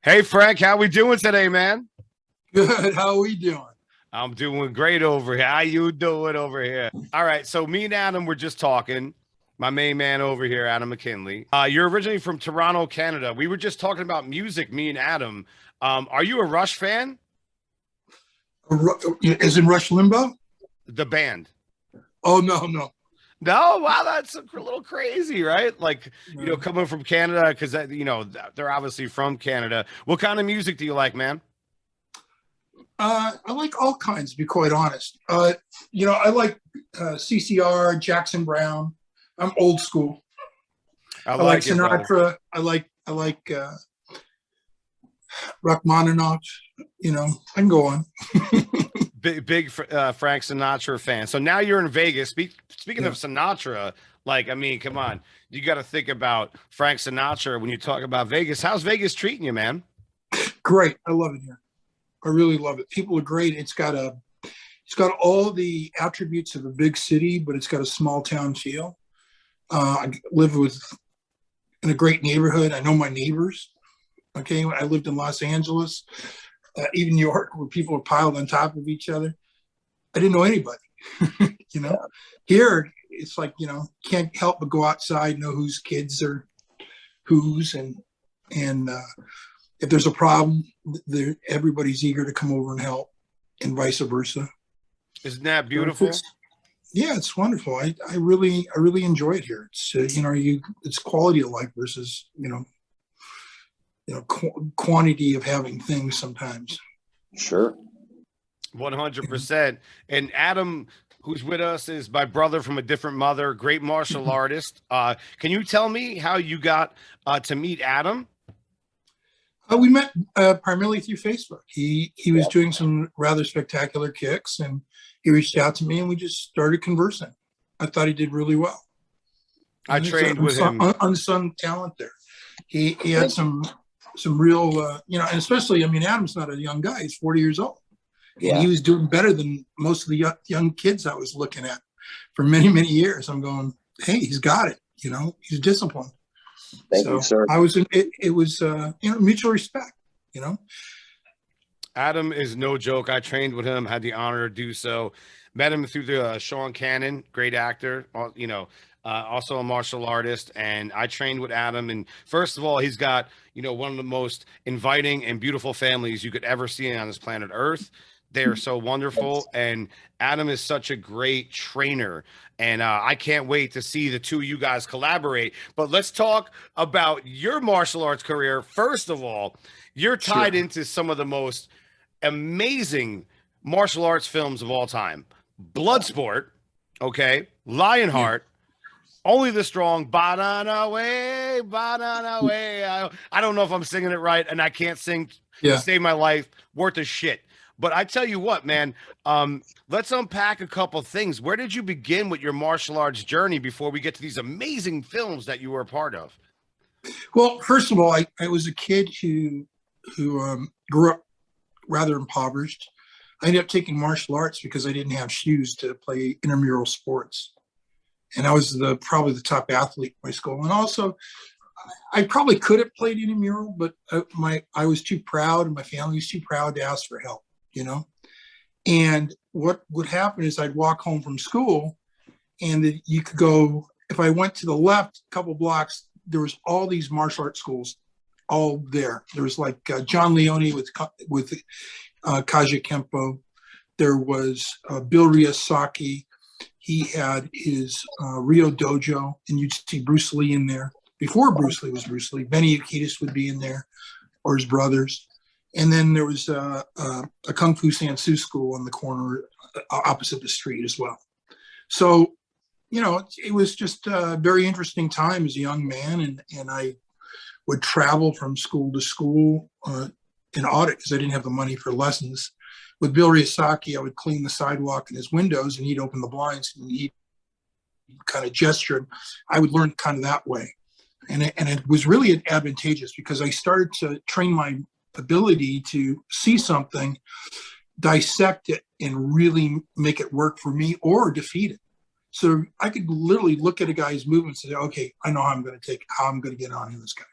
Hey Frank, how we doing today, man? Good. How we doing? I'm doing great over here. How you doing over here? All right, so me and Adam were just talking. My main man over here, Adam McKinley. You're originally from Toronto, Canada. We were just talking about music, me and Adam. Are you a Rush fan? As in Rush Limbaugh? The band? Oh no, no. No, wow, that's a little crazy, right? Like, No. coming from Canada, because they're obviously from Canada. What kind of music do you like, man? I like all kinds, to be quite honest. I like CCR, Jackson Brown. I'm old school. I I like like it, brother. Sinatra. I like Rachmaninoff. I can go on. Big Frank Sinatra fan. So now you're in Vegas. Speaking of Yeah, Sinatra, like I mean, come on, you got to think about Frank Sinatra when you talk about Vegas. How's Vegas treating you, man? great. I love it here. I really love it. People are great. It's got all the attributes of a big city, but it's got a small town feel. I live in a great neighborhood. I know my neighbors. Okay, I lived in Los Angeles, even New York, where people are piled on top of each other. I didn't know anybody. you know, Here it's like can't help but go outside, know whose kids are whose, and if there's a problem, everybody's eager to come over and help, and vice versa. Isn't that So beautiful? yeah, it's wonderful. I really enjoy it here. It's it's quality of life versus quantity of having things sometimes. Sure. 100%. And Adam, who's with us, is my brother from a different mother, great martial artist. Can you tell me how you got to meet Adam? We met primarily through Facebook. He was Yeah. doing some rather spectacular kicks, and he reached out to me, and we just started conversing. I thought he did really well. I There's an trained with him. unsung talent there. He had some real and especially, I mean, Adam's not a young guy. He's 40 years old, and he Yeah. was doing better than most of the young kids I was looking at for many years. I'm going, hey, he's got it. He's disciplined. Thank you, So sir. I was in it. It was mutual respect. You know. Adam is no joke. I trained with him, had the honor to do so. Met him through the Sean Cannon, great actor, also a martial artist. And I trained with Adam. And first of all, he's got, one of the most inviting and beautiful families you could ever see on this planet Earth. They are so wonderful. And Adam is such a great trainer. And I can't wait to see the two of you guys collaborate. But let's talk about your martial arts career. First of all, you're tied Sure. into some of the most amazing martial arts films of all time. Bloodsport, okay, Yeah. Lionheart, Only the Strong, Banana Way, Banana Way. I don't know if I'm singing it right, and I can't sing to Yeah. save my life. Worth a shit. But I tell you what, man, let's unpack a couple things. Where did you begin with your martial arts journey before we get to these amazing films that you were a part of? Well, first of all, I was a kid who grew up rather impoverished. I ended up taking martial arts because I didn't have shoes to play intramural sports, and I was probably the top athlete in my school. And also, I probably could have played intramural, but I was too proud, and my family was too proud to ask for help. You know, and what would happen is I'd walk home from school, and you could go. If I went to the left a couple blocks, there was all these martial arts schools all there. There was like John Leone with Kaja Kempo. There was Bill Riyasaki. He had his Rio Dojo, and you'd see Bruce Lee in there. Before Bruce Lee was Bruce Lee, Benny Akitas would be in there, or his brothers. And then there was a Kung Fu Sansu school on the corner opposite the street as well. So, it was just a very interesting time as a young man. And I would travel from school to school in audit because I didn't have the money for lessons. With Bill Riyasaki, I would clean the sidewalk in his windows, and he'd open the blinds, and he'd kind of gesture. I would learn kind of that way. And it was really advantageous because I started to train my ability to see something, dissect it, and really make it work for me or defeat it. So I could literally look at a guy's movements and say, okay, I know how I'm going to get on in this guy.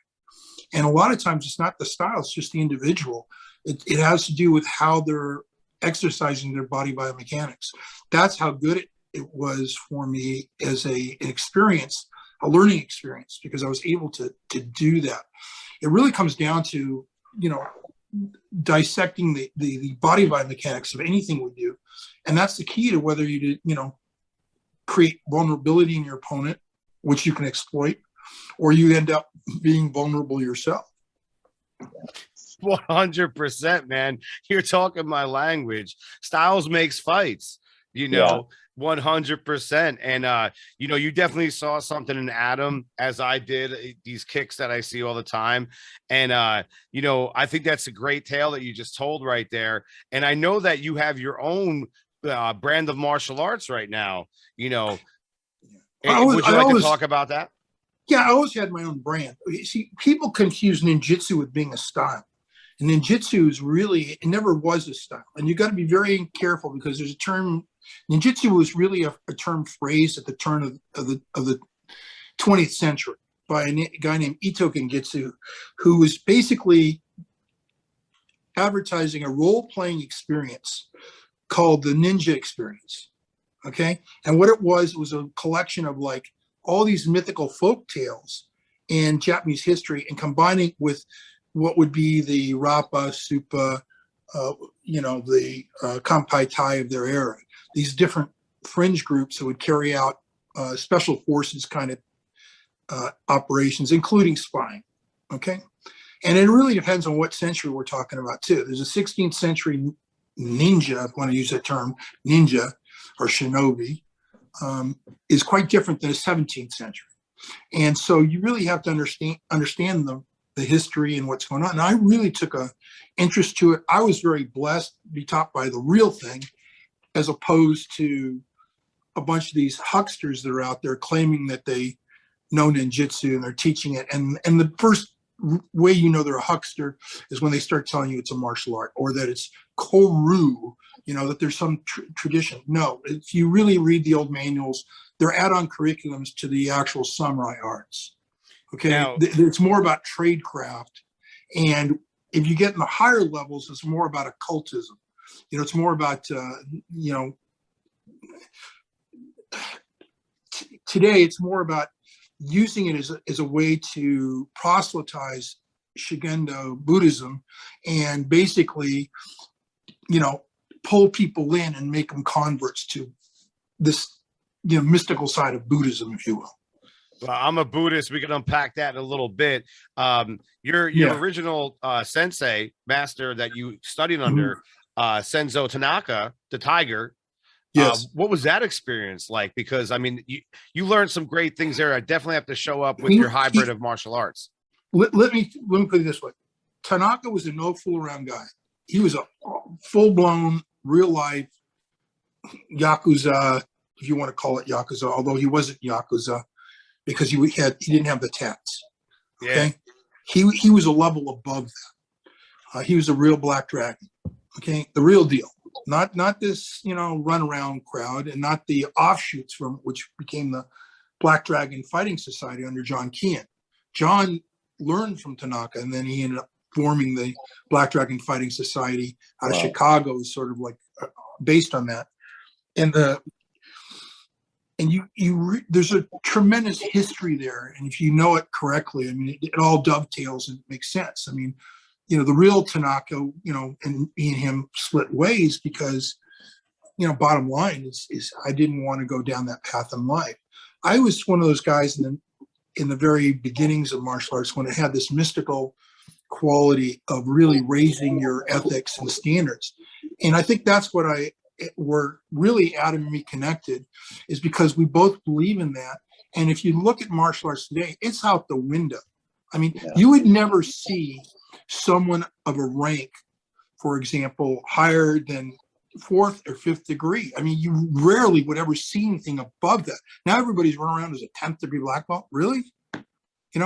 And a lot of times it's not the style, it's just the individual. It has to do with how they're exercising their body biomechanics. That's how good it was for me as an experience, a learning experience, because I was able to do that. It really comes down to, dissecting the body biomechanics of anything we do. And that's the key to whether you create vulnerability in your opponent, which you can exploit, or you end up being vulnerable yourself. 100%, man. You're talking my language. Styles makes fights, 100%. And, you definitely saw something in Adam, as I did, these kicks that I see all the time. And, I think that's a great tale that you just told right there. And I know that you have your own brand of martial arts right now, would you like to talk about that? Yeah, I always had my own brand. You see, people confuse ninjutsu with being a style. And ninjutsu is really, it never was a style. And you got to be very careful, because there's a term, ninjutsu was really a term phrase at the turn of the 20th century by a guy named Ito Genjutsu, who was basically advertising a role-playing experience called the ninja experience. Okay. And what it was a collection of like all these mythical folk tales in Japanese history, and combining with what would be the Rappa, Supa, the Kampai Tai of their era. These different fringe groups that would carry out special forces kind of operations, including spying. Okay. And it really depends on what century we're talking about too. There's a 16th century ninja, if you want to use that term, ninja or shinobi, is quite different than a 17th century. And so you really have to understand the history and what's going on. And I really took a interest to it. I was very blessed to be taught by the real thing, as opposed to a bunch of these hucksters that are out there claiming that they know ninjutsu and they're teaching it. And the first way they're a huckster is when they start telling you it's a martial art, or that it's koru, that there's some tradition. No, if you really read the old manuals, they're add-on curriculums to the actual samurai arts. Okay, now, it's more about tradecraft, and if you get in the higher levels, it's more about occultism. It's more about today it's more about using it as a way to proselytize Shigendo Buddhism, and basically, pull people in and make them converts to this, mystical side of Buddhism, if you will. Well, I'm a Buddhist. We can unpack that in a little bit. Your original sensei master that you studied under, Senzo Tanaka, the Tiger. Yes. What was that experience like? Because I mean, you learned some great things there. I definitely have to show up with your hybrid of martial arts. Let me put it this way: Tanaka was a no fool around guy. He was a full blown, real life yakuza, if you want to call it yakuza. Although he wasn't yakuza, because he didn't have the tats. Okay, yeah. He was a level above that. He was a real black dragon. Okay, the real deal. Not this, runaround crowd, and not the offshoots from which became the Black Dragon Fighting Society under John Keane. John learned from Tanaka, and then he ended up forming the Black Dragon Fighting Society out of Chicago, sort of like based on that. And there's a tremendous history there, and if you know it correctly, I mean, it all dovetails and makes sense. I mean, the real Tanaka, and me and him split ways because, bottom line is I didn't want to go down that path in life. I was one of those guys in the very beginnings of martial arts, when it had this mystical quality of really raising your ethics and standards. And I think that's what we're really Adam and me connected, is because we both believe in that. And if you look at martial arts today, it's out the window. I mean, you would never see someone of a rank, for example, higher than 4th or 5th degree. I mean, you rarely would ever see anything above that. Now everybody's running around as a 10th degree black belt. Really?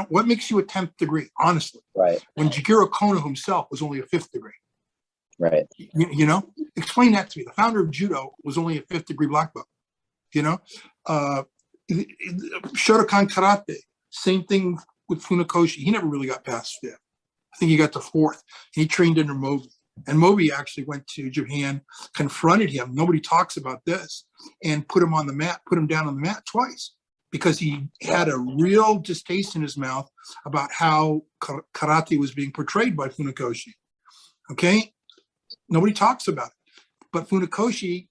What makes you a 10th degree, honestly? Right. When Jigoro Kono himself was only a 5th degree. Right. Explain that to me. The founder of judo was only a 5th degree black belt. Shotokan karate, same thing with Funakoshi, he never really got past fifth. I think he got to fourth. And he trained under Moby. And Moby actually went to Japan, confronted him. Nobody talks about this, and put him on the mat, put him down on the mat twice, because he had a real distaste in his mouth about how karate was being portrayed by Funakoshi. Okay? Nobody talks about it. But Funakoshi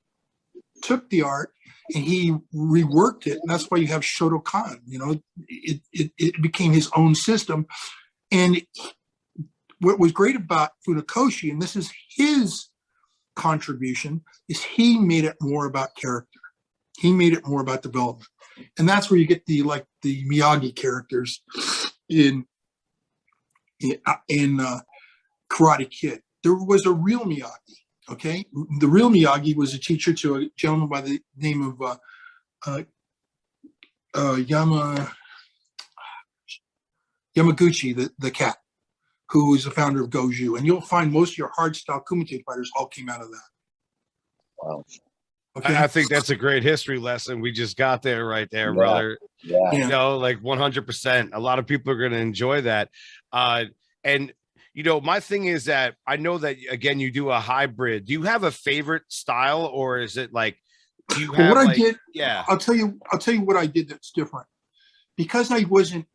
took the art and he reworked it. And that's why you have Shotokan. You know, it became his own system. And what was great about Funakoshi, and this is his contribution, is he made it more about character. He made it more about development. And that's where you get the Miyagi characters in Karate Kid. There was a real Miyagi, okay? The real Miyagi was a teacher to a gentleman by the name of Yamaguchi, the cat, who is the founder of Goju. And you'll find most of your hard-style Kumite fighters all came out of that. Wow. Okay? I think that's a great history lesson. We just got there right there, brother. Yeah. You know, like 100%. A lot of people are going to enjoy that. And, you know, my thing is that I know that, again, you do a hybrid. Do you have a favorite style, or is it like, do you have I did, yeah. I'll tell you what I did that's different. Because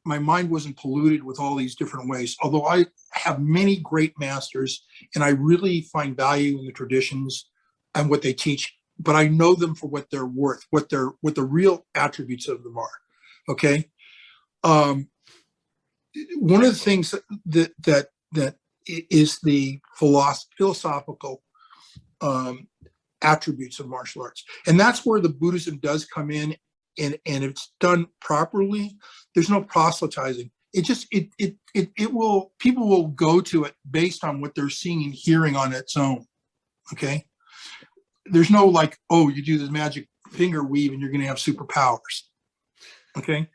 my mind wasn't polluted with all these different ways, although I have many great masters and I really find value in the traditions and what they teach, but I know them for what they're worth, what the real attributes of them are. Okay. One of the things that is the philosophical attributes of martial arts. And that's where the Buddhism does come in. And if it's done properly, there's no proselytizing. People will go to it based on what they're seeing and hearing on its own. Okay. There's no like, oh, you do the magic finger weave and you're going to have superpowers. Okay.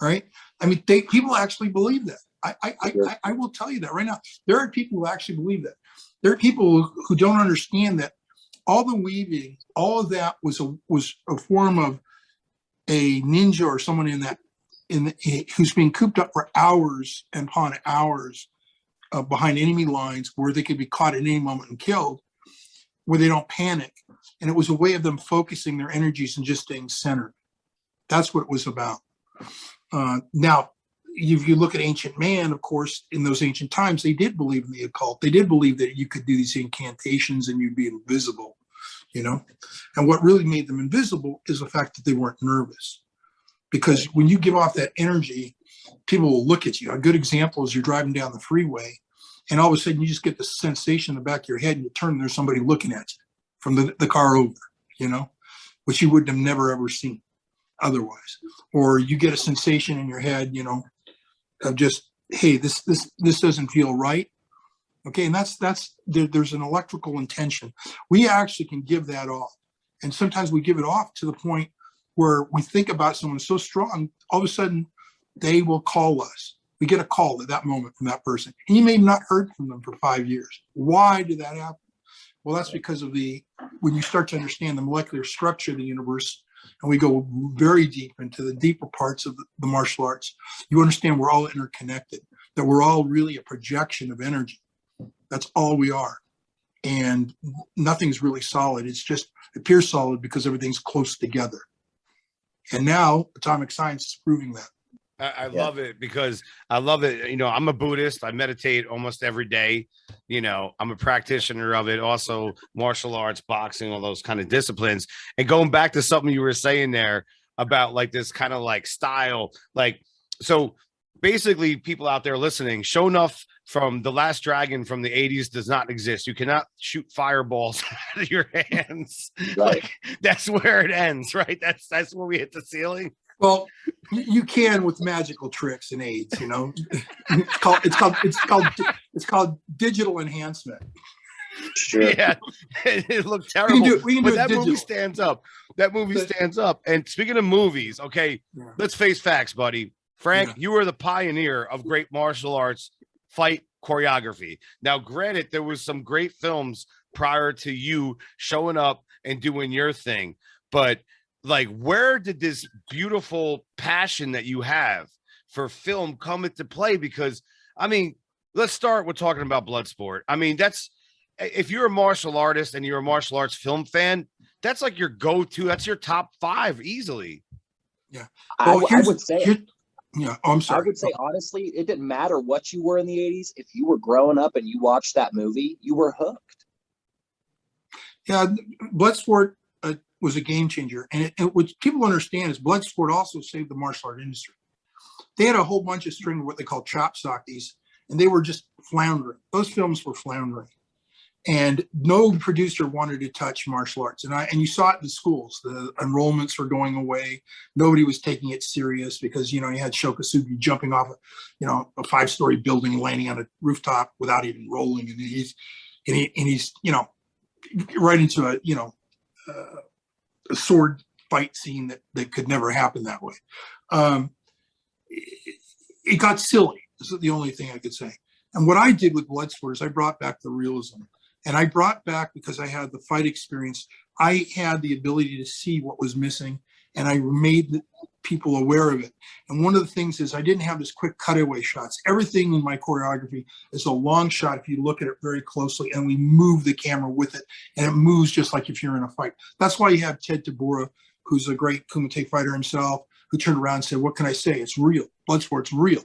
All right. I mean, people actually believe that. I will tell you that right now. There are people who actually believe that. There are people who don't understand that all the weaving, all of that was a form of a ninja or someone who's being cooped up for hours and upon hours behind enemy lines where they could be caught at any moment and killed, where they don't panic. And it was a way of them focusing their energies and just staying centered. That's what it was about. Now, if you look at ancient man, of course, in those ancient times, they did believe in the occult. They did believe that you could do these incantations and you'd be invisible. You know, and what really made them invisible is the fact that they weren't nervous, because when you give off that energy, people will look at you. A good example is you're driving down the freeway and all of a sudden you just get the sensation in the back of your head and you turn and there's somebody looking at you from the car over, you know, which you would have never ever seen otherwise. Or you get a sensation in your head, you know, of just, hey, this doesn't feel right. Okay, and there's an electrical intention. We actually can give that off. And sometimes we give it off to the point where we think about someone so strong, all of a sudden they will call us. We get a call at that moment from that person. And you may have not heard from them for 5 years. Why did that happen? Well, that's because of when you start to understand the molecular structure of the universe, and we go very deep into the deeper parts of the martial arts, you understand we're all interconnected, that we're all really a projection of energy. That's all we are. And nothing's really solid. It's just appears solid because everything's close together. And now atomic science is proving that. I love it, because I love it. You know, I'm a Buddhist. I meditate almost every day. You know, I'm a practitioner of it. Also martial arts, boxing, all those kind of disciplines. And going back to something you were saying there about like this kind of like style, like, so basically people out there listening, show enough from The Last Dragon from the 80s does not exist. You cannot shoot fireballs out of your hands. Right. Like, that's where it ends, right? That's where we hit the ceiling. Well, you can with magical tricks and aids, you know. It's called digital enhancement. Sure. Yeah, it looked terrible. We can do but that digital. movie stands up. That movie stands up. And speaking of movies, okay, let's face facts, buddy. Frank, you were the pioneer of great martial arts fight choreography. Now, granted, there was some great films prior to you showing up and doing your thing, but like, where did this beautiful passion that you have for film come into play? Because I mean, let's start with talking about Bloodsport. I mean, that's if you're a martial artist and you're a martial arts film fan, that's like your go-to. That's your top 5 easily. Yeah. I Well, would say, yeah. Oh, I'm I sorry. would say honestly, it didn't matter what you were in the 80s. If you were growing up and you watched that movie, you were hooked. Yeah, Bloodsport was a game changer, and what people understand is Bloodsport also saved the martial art industry. They had a whole bunch of string of what they call chop stockies, and they were just floundering. Those films were floundering, and no producer wanted to touch martial arts. And you saw it in the schools. The enrollments were going away. Nobody was taking it serious because you had Shokasugi jumping off a 5-story building, landing on a rooftop without even rolling, and he's right into a sword fight scene that could never happen that way. It got silly. This is the only thing I could say. And what I did with Bloodsport is I brought back the realism. And I brought back, because I had the fight experience, I had the ability to see what was missing, and I made people aware of it. And one of the things is I didn't have this quick cutaway shots. Everything in my choreography is a long shot if you look at it very closely, and we move the camera with it, and it moves just like if you're in a fight. That's why you have Ted Tabora, who's a great Kumite fighter himself, who turned around and said, "What can I say? It's real. Bloodsport's real."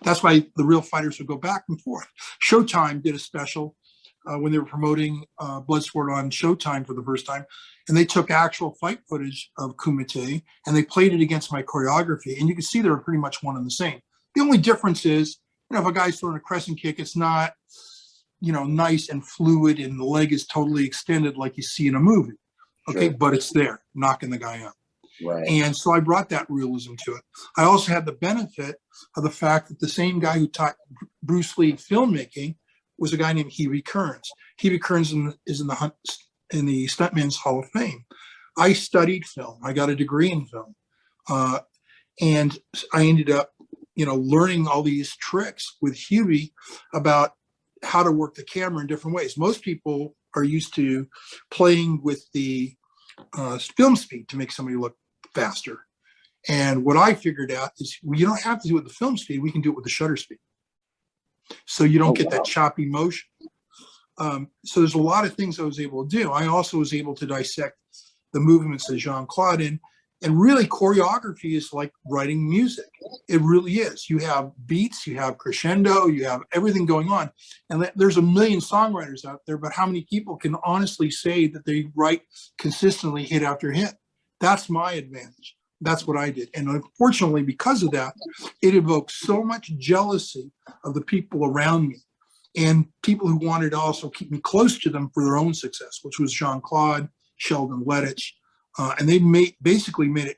That's why the real fighters would go back and forth. Showtime did a special when they were promoting Bloodsport on Showtime for the first time, and they took actual fight footage of Kumite and they played it against my choreography, and you can see they were pretty much one and the same. The only difference is, if a guy's throwing a crescent kick, it's not, nice and fluid, and the leg is totally extended like you see in a movie. Okay, sure. But it's there, knocking the guy out. Right. And so I brought that realism to it. I also had the benefit of the fact that the same guy who taught Bruce Lee filmmaking was a guy named Huey Kearns. Huey Kearns is in the Stuntman's Hall of Fame. I studied film. I got a degree in film. And I ended up, learning all these tricks with Huey about how to work the camera in different ways. Most people are used to playing with the film speed to make somebody look faster. And what I figured out is you don't have to do it with the film speed. We can do it with the shutter speed. So you don't get that choppy motion. So there's a lot of things I was able to do. I also was able to dissect the movements of Jean-Claude. And really, choreography is like writing music. It really is. You have beats, you have crescendo, you have everything going on. And there's a million songwriters out there, but how many people can honestly say that they write consistently hit after hit? That's my advantage. That's what I did. And unfortunately, because of that, it evoked so much jealousy of the people around me and people who wanted to also keep me close to them for their own success, which was Jean-Claude, Sheldon Lettich. And they basically made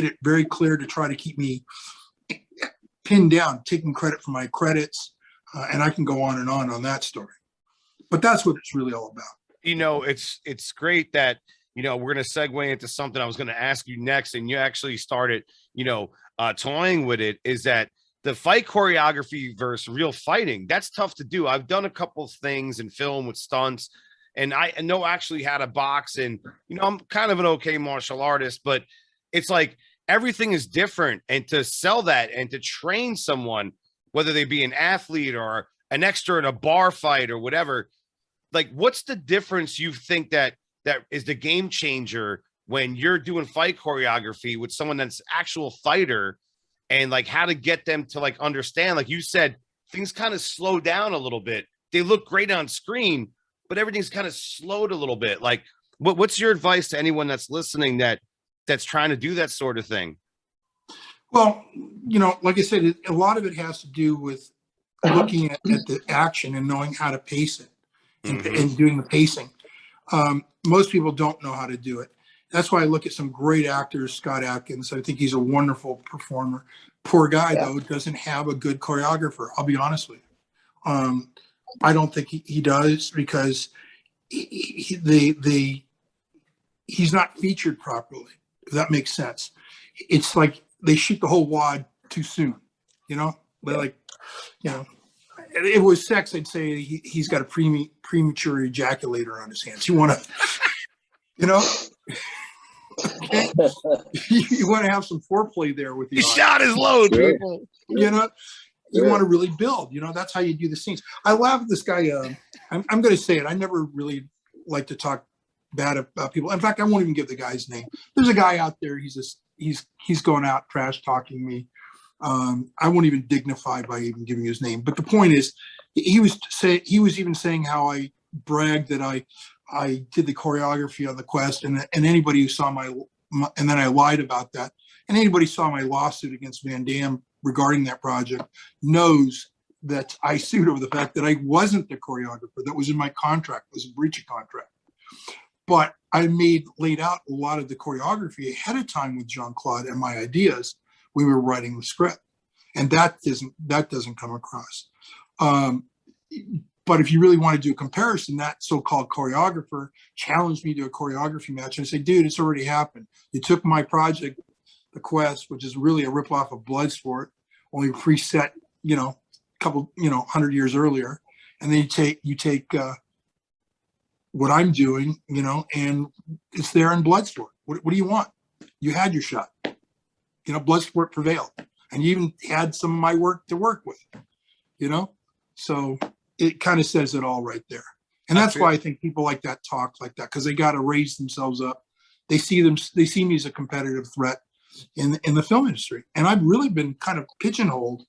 it very clear to try to keep me pinned down, taking credit for my credits. And I can go on that story. But that's what it's really all about. It's great that, we're going to segue into something I was going to ask you next. And you actually started, toying with it, is that the fight choreography versus real fighting. That's tough to do. I've done a couple of things in film with stunts. And I know actually how to box, and I'm kind of an okay martial artist, but it's like everything is different. And to sell that and to train someone, whether they be an athlete or an extra in a bar fight or whatever, like what's the difference you think that is the game changer when you're doing fight choreography with someone that's actual fighter, and like how to get them to like understand, like you said, things kind of slow down a little bit. They look great on screen, but everything's kind of slowed a little bit. Like what's your advice to anyone that's listening that's trying to do that sort of thing? Well, like I said, a lot of it has to do with looking at the action and knowing how to pace it and doing the pacing. Most people don't know how to do it. That's why I look at some great actors, Scott Adkins. I think he's a wonderful performer. Poor guy, though, doesn't have a good choreographer. I'll be honest with you. I don't think he does, because he's not featured properly, if that makes sense. It's like they shoot the whole wad too soon, They're like, if it was sex, I'd say he's got a premature ejaculator on his hands. You want to, Okay? You want to have some foreplay there with the He audience. shot his load, Sure. people. You know, you Sure. want to really build. You know, that's how you do the scenes. I laugh at this guy. I'm going to say it. I never really like to talk bad about people. In fact, I won't even give the guy's name. There's a guy out there. He's going out trash talking me. I won't even dignify by even giving his name. But the point is, he was even saying how I bragged that I did the choreography on the Quest, and anybody who saw my and then I lied about that. And anybody who saw my lawsuit against Van Damme regarding that project knows that I sued over the fact that I wasn't the choreographer. That was in my contract. It was a breach of contract. But I laid out a lot of the choreography ahead of time with Jean-Claude and my ideas. We were writing the script, and that doesn't come across. But if you really want to do a comparison, that so-called choreographer challenged me to a choreography match, and I say, dude, it's already happened. You took my project, The Quest, which is really a ripoff of Bloodsport, only preset, a couple, 100 years earlier, and then you take what I'm doing, and it's there in Bloodsport. What do you want? You had your shot. Bloodsport prevailed, and you even had some of my work to work with. So it kind of says it all right there. And that's why I think people like that talk like that, because they got to raise themselves up. They see me as a competitive threat in the film industry. And I've really been kind of pigeonholed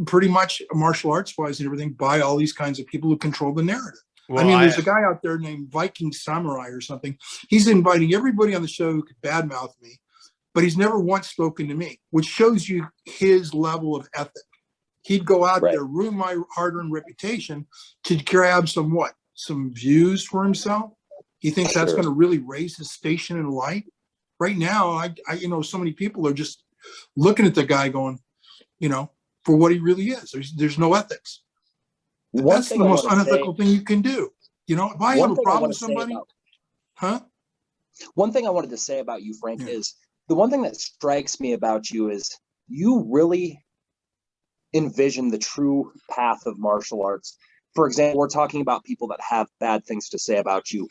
pretty much martial arts wise and everything by all these kinds of people who control the narrative. Well, there's a guy out there named Viking Samurai or something. He's inviting everybody on the show who could badmouth me, but he's never once spoken to me, which shows you his level of ethic. He'd go out there, ruin my hard-earned reputation to grab some views for himself. He thinks that's going to really raise his station in life. Right now, I so many people are just looking at the guy going, for what he really is. There's no ethics. That's the most unethical thing you can do. If I have a problem with somebody, One thing I wanted to say about you, Frank, is the one thing that strikes me about you is you really envision the true path of martial arts. For example, we're talking about people that have bad things to say about you.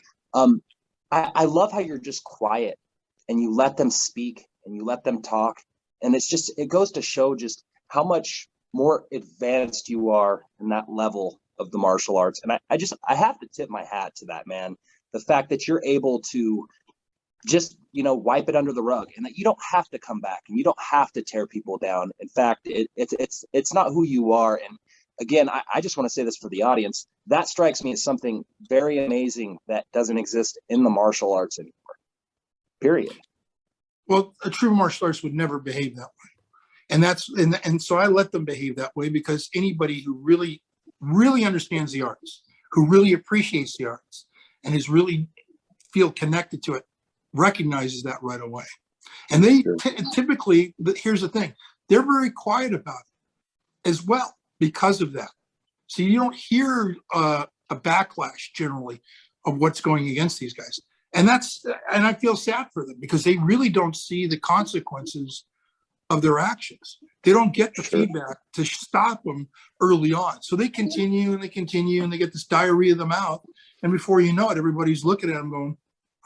I love how you're just quiet and you let them speak and you let them talk. And it goes to show just how much more advanced you are in that level of the martial arts. And I have to tip my hat to that, man. The fact that you're able to just, wipe it under the rug, and that you don't have to come back and you don't have to tear people down. In fact, it's not who you are. And again, I just want to say this for the audience. That strikes me as something very amazing that doesn't exist in the martial arts anymore. Period. Well, a true martial artist would never behave that way. And so I let them behave that way, because anybody who really, really understands the arts, who really appreciates the arts, and is really feel connected to it, recognizes that right away. And they typically, here's the thing, they're very quiet about it as well because of that. So you don't hear a backlash generally of what's going against these guys. And I feel sad for them, because they really don't see the consequences of their actions. They don't get the feedback to stop them early on. So they continue and they continue, and they get this diarrhea of the mouth. And before you know it, everybody's looking at them going,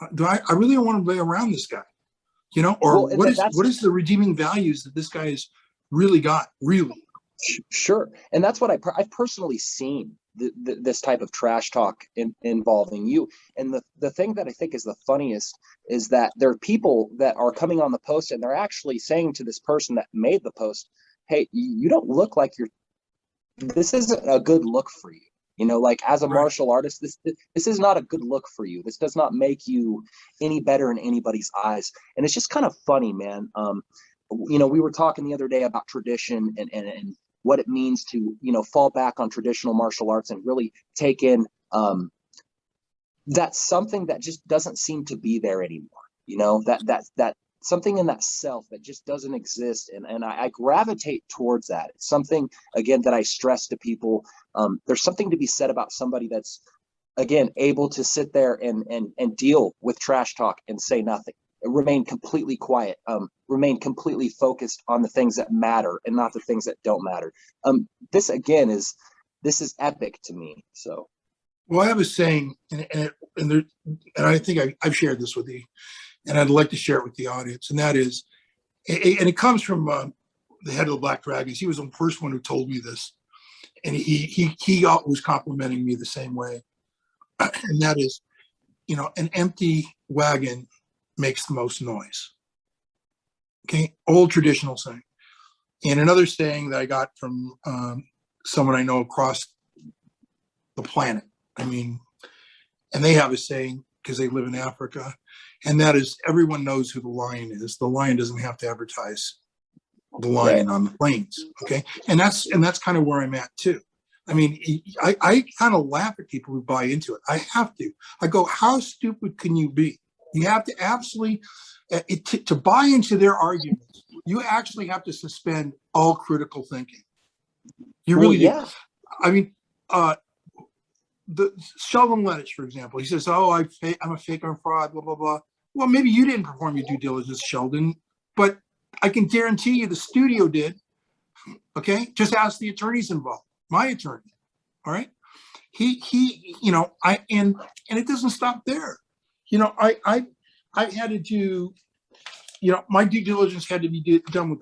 I really don't want to play around this guy, or what is the redeeming values that this guy has really got, really? Sure. And that's what I've personally seen this type of trash talk involving you. And the thing that I think is the funniest is that there are people that are coming on the post, and they're actually saying to this person that made the post, hey, you don't look like this isn't a good look for you. Like as a martial artist, this is not a good look for you. This does not make you any better in anybody's eyes. And it's just kind of funny, man. We were talking the other day about tradition and what it means to, fall back on traditional martial arts and really take in that's something that just doesn't seem to be there anymore. That something in that self that just doesn't exist. And I gravitate towards that. It's something, again, that I stress to people. There's something to be said about somebody that's, again, able to sit there and deal with trash talk and say nothing, remain completely quiet, remain completely focused on the things that matter and not the things that don't matter. This is epic to me. So, well, I have a saying, and I think I've shared this with you. and I'd like to share it with the audience. And that is, and it comes from the head of the Black Dragons. He was the first one who told me this, and he was complimenting me the same way. And that is, an empty wagon makes the most noise. Okay, old traditional saying. And another saying that I got from someone I know across the planet. I mean, and they have a saying because they live in Africa, and that is, everyone knows who the lion is. The lion doesn't have to advertise the lion on the plains. Okay, and that's kind of where I'm at too. I mean, I kind of laugh at people who buy into it. I have to. I go, how stupid can you be? You have to absolutely, to buy into their arguments, you actually have to suspend all critical thinking. You really do. I mean, the Sheldon Lettich, for example, he says, "Oh, I'm a fake, I'm a fraud, blah blah blah." Well, maybe you didn't perform your due diligence, Sheldon, but I can guarantee you the studio did. Okay, just ask the attorneys involved. My attorney, all right. He, and it doesn't stop there. I had to do, my due diligence had to be done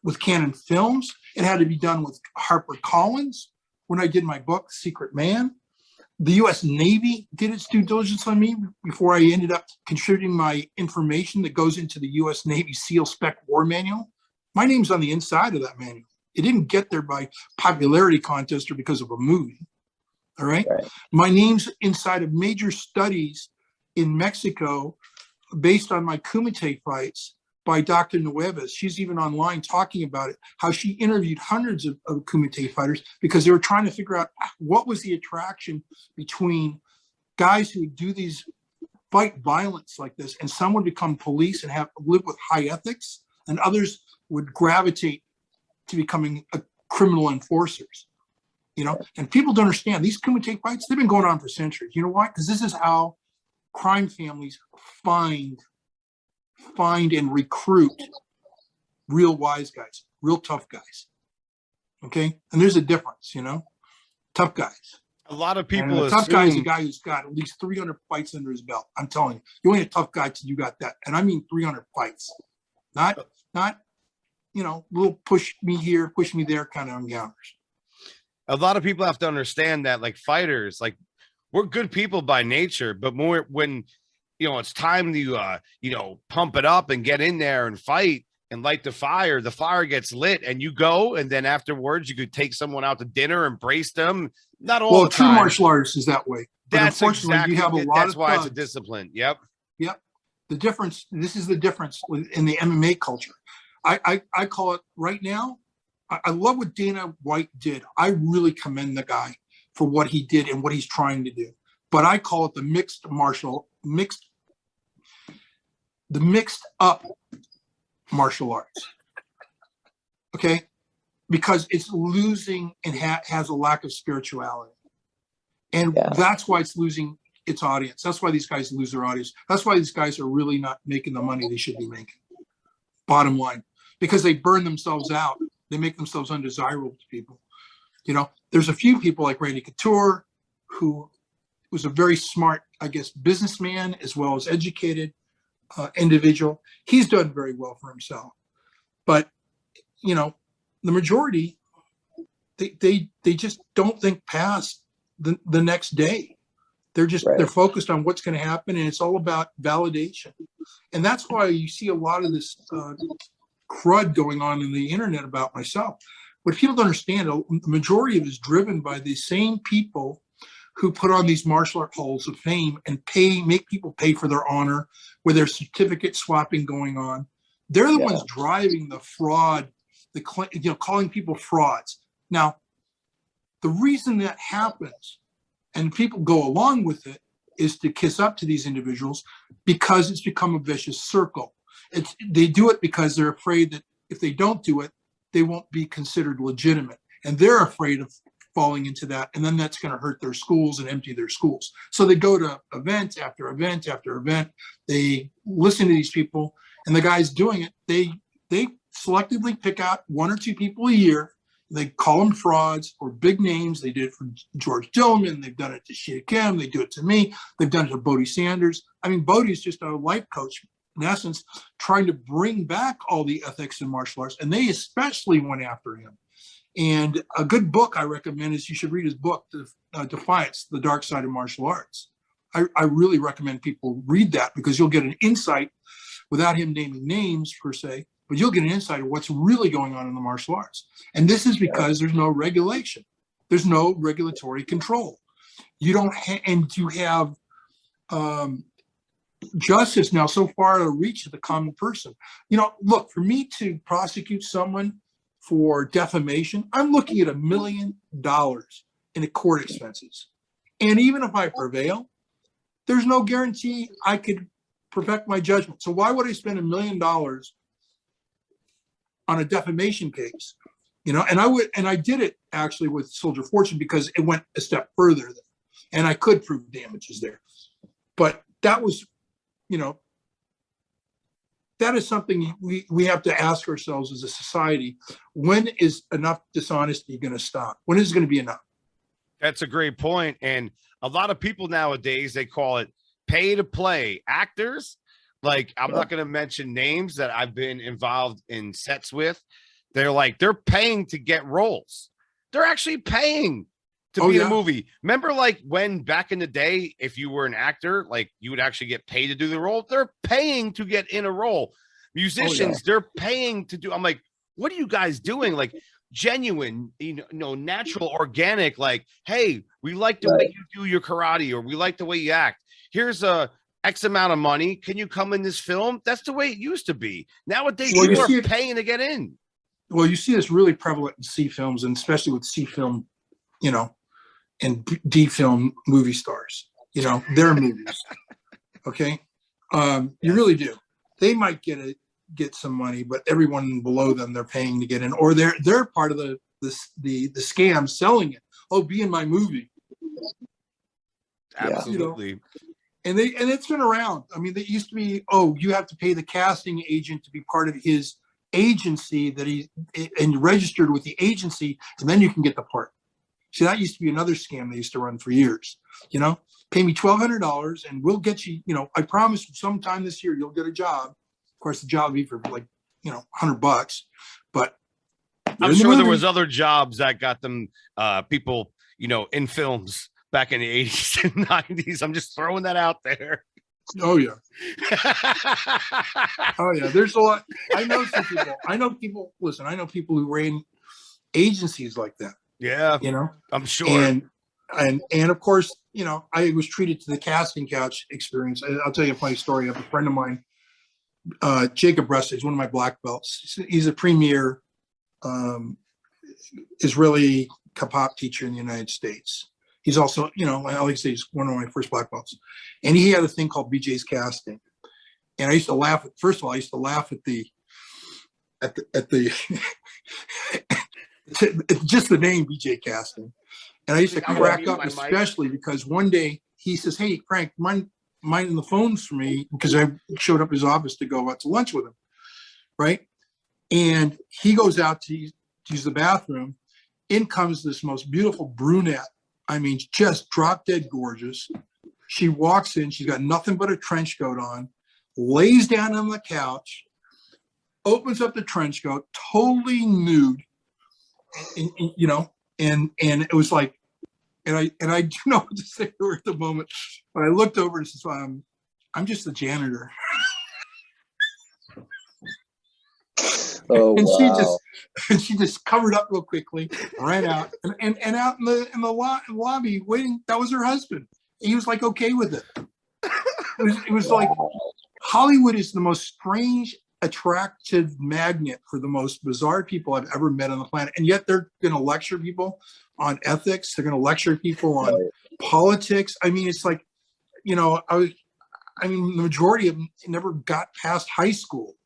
with Canon Films. It had to be done with HarperCollins when I did my book, Secret Man. The U.S. Navy did its due diligence on me before I ended up contributing my information that goes into the U.S. Navy SEAL Spec War Manual. My name's on the inside of that manual. It didn't get there by popularity contest or because of a movie. All right. My name's inside of major studies in Mexico based on my Kumite fights by Dr. Nuevas. She's even online talking about it, how she interviewed hundreds of Kumite fighters because they were trying to figure out what was the attraction between guys who would do these fight violence like this, and some would become police and live with high ethics, and others would gravitate to becoming criminal enforcers, and people don't understand these Kumite fights. They've been going on for centuries. You know why? Because this is how crime families find and recruit real wise guys, real tough guys. Okay. And there's a difference, tough guys. A lot of people assume a tough guy is a guy who's got at least 300 fights under his belt. I'm telling you, you ain't a tough guy till you got that. And I mean 300 fights, not little push me here, push me there kind of encounters. A lot of people have to understand that, like fighters, like we're good people by nature, but more when, it's time to, pump it up and get in there and fight and light the fire gets lit and you go. And then afterwards you could take someone out to dinner, embrace them. Not all the true time. Martial artists is that way. But that's unfortunately, exactly, you have a lot that's of why thugs. it's a discipline. Yep. This is the difference in the MMA culture. I call it right now. I love what Dana White did. I really commend the guy for what he did and what he's trying to do. But I call it the mixed up martial arts. Okay, because it's losing and has a lack of spirituality, and that's why it's losing its audience. That's why these guys lose their audience. That's why these guys are really not making the money they should be making. Bottom line, because they burn themselves out. They make themselves undesirable to people. There's a few people like Randy Couture, who was a very smart, I guess, businessman as well as educated individual. He's done very well for himself. But, the majority, they just don't think past the next day. They're focused on what's going to happen, and it's all about validation. And that's why you see a lot of this crud going on in the internet about myself. What people don't understand, the majority of it is driven by the same people who put on these martial art halls of fame and make people pay for their honor, with their certificate swapping going on. They're the ones driving the fraud, calling people frauds. Now, the reason that happens and people go along with it is to kiss up to these individuals because it's become a vicious circle. They do it because they're afraid that if they don't do it, they won't be considered legitimate. And they're afraid of falling into that. And then that's going to hurt their schools and empty their schools. So they go to event after event after event. They listen to these people, and the guys doing it, they selectively pick out one or two people a year they call them frauds or big names. They did it for George Dillman. They've done it to Shia Kim. They do it to me. They've done it to Bodie Sanders. I mean, Bodie's just a life coach, in essence, trying to bring back all the ethics in martial arts. And they especially went after him. And a good book I recommend is you should read his book, Defiance, The Dark Side of Martial Arts. I really recommend people read that because you'll get an insight without him naming names per se, but you'll get an insight of what's really going on in the martial arts. And this is because there's no regulation. There's no regulatory control. You don't and you have justice now so far to reach the common person. You know, look, for me to prosecute someone for defamation, I'm looking at $1 million in court expenses. And even if I prevail, there's no guarantee I could perfect my judgment. So why would I spend $1 million on a defamation case? You know, and I did it actually with Soldier Fortune because it went a step further there, and I could prove damages there. But that was, you know, that is something we have to ask ourselves as a society. When is enough dishonesty going to stop? When is it going to be enough? That's a great point. And a lot of people nowadays, they call it pay to play. Actors, like, I'm not going to mention names that I've been involved in sets with. They're paying to get roles. They're actually paying to be in a movie. Remember, like, when back in the day, if you were an actor, like, you would actually get paid to do the role. They're paying to get in a role. Musicians, they're paying to do. I'm like, what are you guys doing? Like, genuine, you know, natural, organic, like, hey, we like the way you do your karate, or we like the way you act. Here's a X amount of money. Can you come in this film? That's the way it used to be. Nowadays, people are paying to get in. Well, you see this really prevalent in C films, and especially with C film, you know, and D film movie stars, you know, their movies. Okay. You really do. They might get some money, but everyone below them, they're paying to get in, or they're part of the scam selling it. Oh, be in my movie. Absolutely. You know? And it's been around. I mean, they used to be, oh, you have to pay the casting agent to be part of his agency and registered with the agency, and then you can get the part. See, that used to be another scam they used to run for years. You know, pay me $1,200 and we'll get you, you know, I promise sometime this year you'll get a job. Of course, the job will be for like, you know, $100, but I'm sure there was other jobs that got them people, you know, in films back in the 80s and 90s. I'm just throwing that out there. Oh yeah. Oh yeah. There's a lot. I know some people. Listen, I know people who ran agencies like that. Yeah. You know, I'm sure. And of course, you know, I was treated to the casting couch experience. I'll tell you a funny story. I have a friend of mine, Jacob Bressa, is one of my black belts. He's a premier Israeli kapap teacher in the United States. He's also, you know, I like to say he's one of my first black belts. And he had a thing called BJ's Casting. And I used to laugh at, first of all, I used to laugh at the just the name BJ Casting. And I used to crack up, especially because one day he says, hey, Frank, mind the phones for me, because I showed up at his office to go out to lunch with him. Right. And he goes out to use the bathroom. In comes this most beautiful brunette. I mean, just drop dead gorgeous. She walks in, she's got nothing but a trench coat on, lays down on the couch, opens up the trench coat, totally nude, and you know, and it was like, and I do know what to say to her at the moment, but I looked over and said, I'm just the janitor. Oh, and wow. she just covered up real quickly, ran out, and out in the lobby waiting. That was her husband. He was like okay with it. It was like Hollywood is the most strange, attractive magnet for the most bizarre people I've ever met on the planet, and yet they're going to lecture people on ethics. They're going to lecture people on politics. I mean, it's like, you know, the majority of them never got past high school.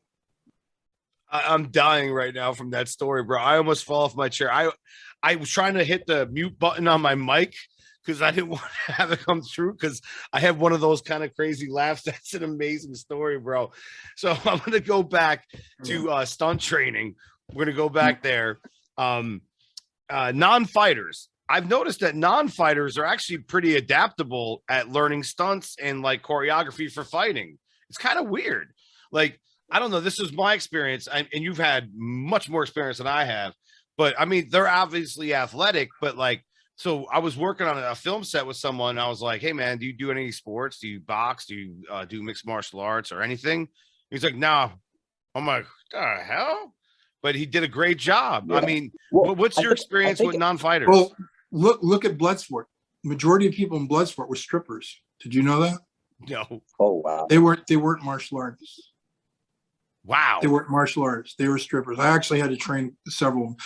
I'm dying right now from that story, bro. I almost fell off my chair. I was trying to hit the mute button on my mic because I didn't want to have it come through, because I have one of those kind of crazy laughs. That's an amazing story, bro. So I'm going to go back to stunt training. We're going to go back there. non-fighters. I've noticed that non-fighters are actually pretty adaptable at learning stunts and like choreography for fighting. It's kind of weird. Like, I don't know. This is my experience, and you've had much more experience than I have. But I mean, they're obviously athletic, but like, so I was working on a film set with someone. And I was like, "Hey, man, do you do any sports? Do you box? Do you do mixed martial arts or anything?" He's like, "No." I'm like, "The hell?" But he did a great job. Yeah. I mean, Well, what's your experience with non-fighters? Well, look at Bloodsport. Majority of people in Bloodsport were strippers. Did you know that? No. oh wow. They weren't martial artists. Wow. They weren't martial artists. They were strippers. I actually had to train several.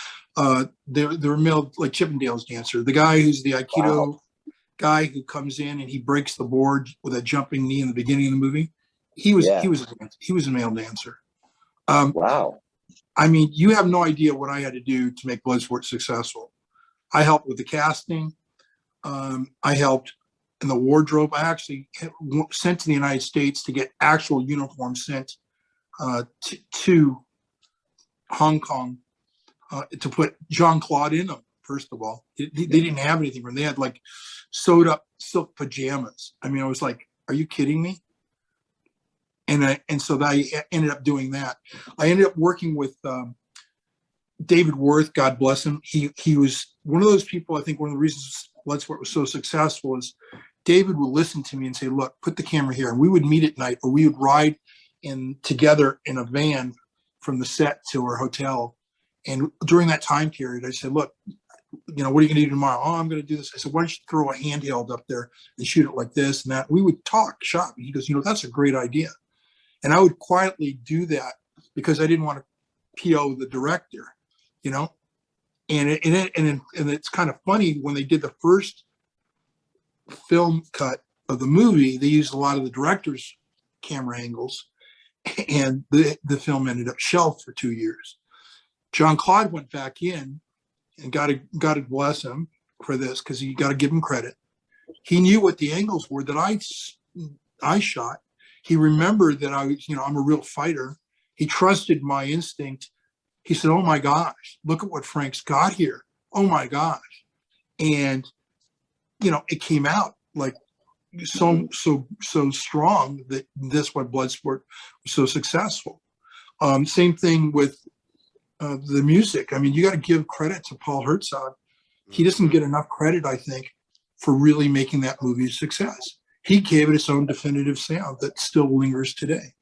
They were male, like Chippendales dancer. The guy who's the Aikido guy who comes in and he breaks the board with a jumping knee in the beginning of the movie. He was a male dancer. Wow. I mean, you have no idea what I had to do to make Bloodsport successful. I helped with the casting. I helped in the wardrobe. I actually sent to the United States to get actual uniforms sent to Hong Kong to put Jean-Claude in them. First of all, they didn't have anything for them. They had like sewed up silk pajamas. I mean, I was like, "Are you kidding me?" And so I ended up doing that. I ended up working with David Worth, God bless him. He was one of those people. I think one of the reasons Bloodsport was so successful is David would listen to me and say, "Look, put the camera here." And we would meet at night, or we would ride together in a van from the set to our hotel. And during that time period, I said, "Look, what are you going to do tomorrow?" "Oh, I'm going to do this." I said, "Why don't you throw a handheld up there and shoot it like this and that?" We would talk shop. And he goes, "That's a great idea." And I would quietly do that because I didn't want to PO the director, And it's kind of funny, when they did the first film cut of the movie, they used a lot of the director's camera angles, and the film ended up shelved for 2 years. Jean-Claude went back in, and got to bless him for this, because you got to give him credit. He knew what the angles were that I shot. He remembered that I'm a real fighter. He trusted my instinct. He said, "Oh my gosh, look at what Frank's got here. Oh my gosh." And, it came out like so strong that that's why Bloodsport was so successful. Same thing with the music. I mean, you got to give credit to Paul Herzog. He doesn't get enough credit, I think, for really making that movie a success. He gave it its own definitive sound that still lingers today,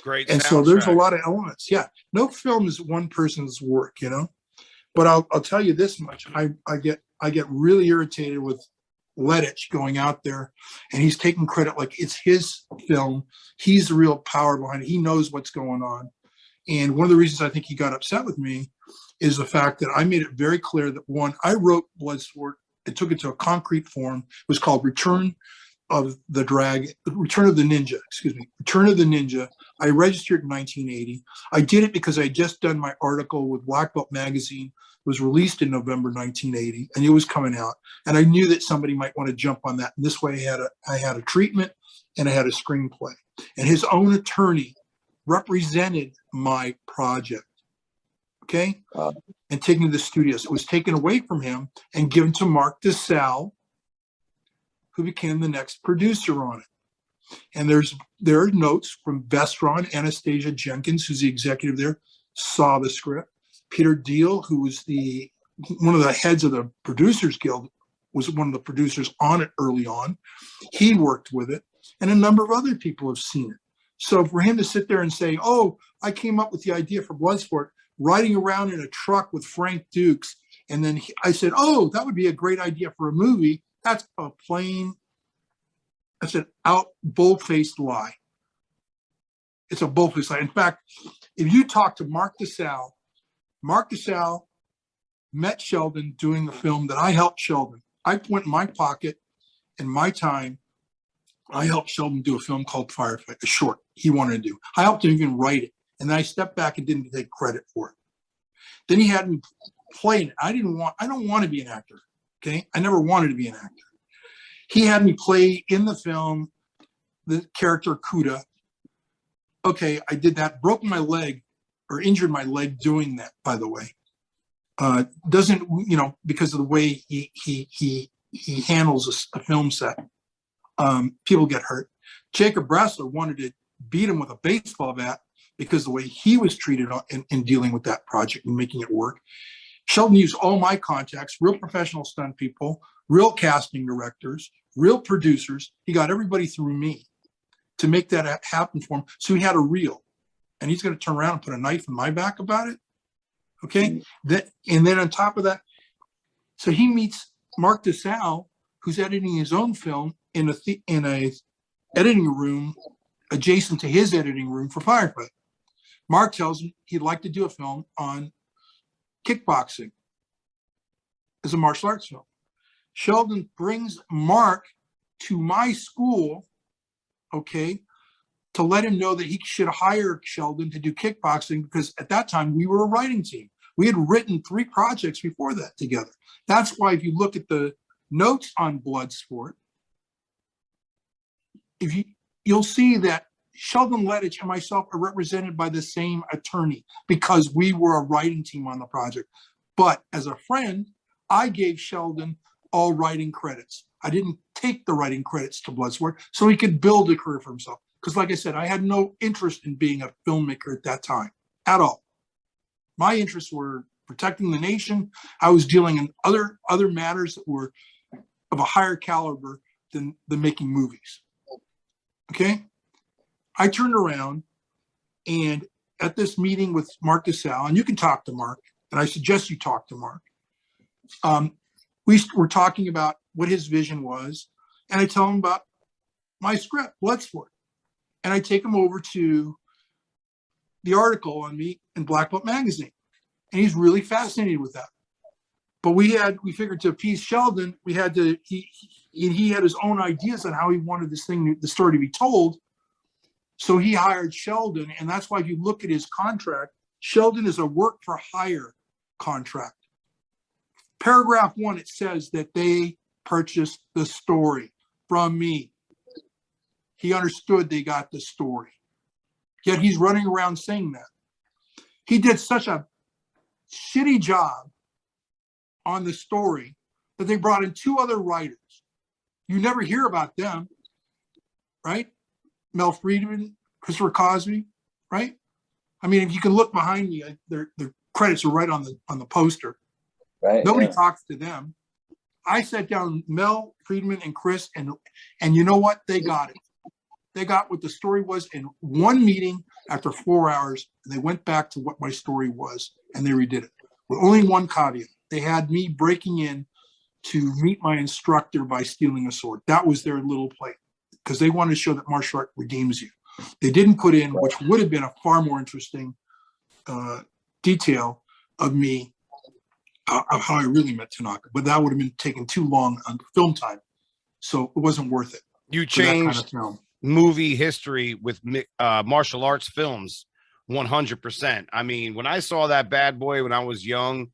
Great. And so there's a lot of elements. Yeah. No film is one person's work, but I'll tell you this much. I get really irritated with Lettich going out there and he's taking credit like it's his film. He's the real power behind it. He knows what's going on. And one of the reasons I think he got upset with me is the fact that I made it very clear that, one, I wrote Bloodsport and took it to a concrete form. It was called Return of the Ninja. I registered in 1980. I did it because I had just done my article with Black Belt Magazine. It was released in November 1980, and it was coming out. And I knew that somebody might want to jump on that. And this way I had a treatment and I had a screenplay. And his own attorney represented my project. Okay? And taken to the studios. It was taken away from him and given to Mark DeSalle, who became the next producer on it. And there are notes from Vestron. Anastasia Jenkins, who's the executive there, saw the script. Peter Deal, who was one of the heads of the Producers Guild, was one of the producers on it early on. He worked with it, and a number of other people have seen it. So for him to sit there and say, "Oh, I came up with the idea for Bloodsport," riding around in a truck with Frank Dukes, and then I said, "Oh, that would be a great idea for a movie," that's a plain, that's an bull-faced lie. It's a bull-faced lie. In fact, if you talk to Mark DeSalle met Sheldon doing the film that I helped Sheldon. I went in my pocket and my time. I helped Sheldon do a film called Firefight, a short he wanted to do. I helped him even write it. And then I stepped back and didn't take credit for it. Then he had me play it. I don't want to be an actor. Okay. I never wanted to be an actor. He had me play in the film the character Kuda. Okay, I did that, broke my leg, or injured my leg doing that, by the way. Doesn't, you know, because of the way he handles a film set, people get hurt. Jacob Bressler wanted to beat him with a baseball bat because the way he was treated in dealing with that project and making it work. Sheldon used all my contacts, real professional stunt people, real casting directors, real producers. He got everybody through me to make that happen for him. So he had a reel, and he's going to turn around and put a knife in my back about it. Okay. And then on top of that, so he meets Mark DeSalle, who's editing his own film in a editing room adjacent to his editing room for Firefly. Mark tells him he'd like to do a film on kickboxing as a martial arts film. Sheldon brings Mark to my school, okay, to let him know that he should hire Sheldon to do kickboxing, because at that time we were a writing team. We had written 3 projects before that together. That's why if you look at the notes on Bloodsport, you'll see that Sheldon Lettich and myself are represented by the same attorney because we were a writing team on the project. But as a friend, I gave Sheldon all writing credits. I didn't take the writing credits to Bloodsport so he could build a career for himself. Because like I said, I had no interest in being a filmmaker at that time at all. My interests were protecting the nation. I was dealing in other matters that were of a higher caliber than making movies. Okay? I turned around, and at this meeting with Mark DeSalle, and you can talk to Mark, and I suggest you talk to Mark. We were talking about what his vision was, and I tell him about my script, Bloodsport. And I take him over to the article on me in Black Belt magazine, and he's really fascinated with that. But we figured to appease Sheldon, he had his own ideas on how he wanted the story to be told. So he hired Sheldon, and that's why if you look at his contract, Sheldon is a work for hire contract. Paragraph 1, it says that they purchased the story from me. He understood they got the story. Yet he's running around saying that. He did such a shitty job on the story that they brought in 2 other writers. You never hear about them, right? Mel Friedman, Christopher Cosby, right? I mean, if you can look behind me, their credits are right on the poster. Right. Nobody talks to them. I sat down Mel Friedman and Chris, and you know what? They got it. They got what the story was in one meeting after 4 hours, and they went back to what my story was, and they redid it with only one caveat. They had me breaking in to meet my instructor by stealing a sword. That was their little play, because they wanted to show that martial art redeems you. They didn't put in, which would have been a far more interesting detail of me, of how I really met Tanaka, but that would have been taking too long on film time, so it wasn't worth it. You changed movie history with martial arts films 100%. I mean, when I saw that Bad Boy when I was young,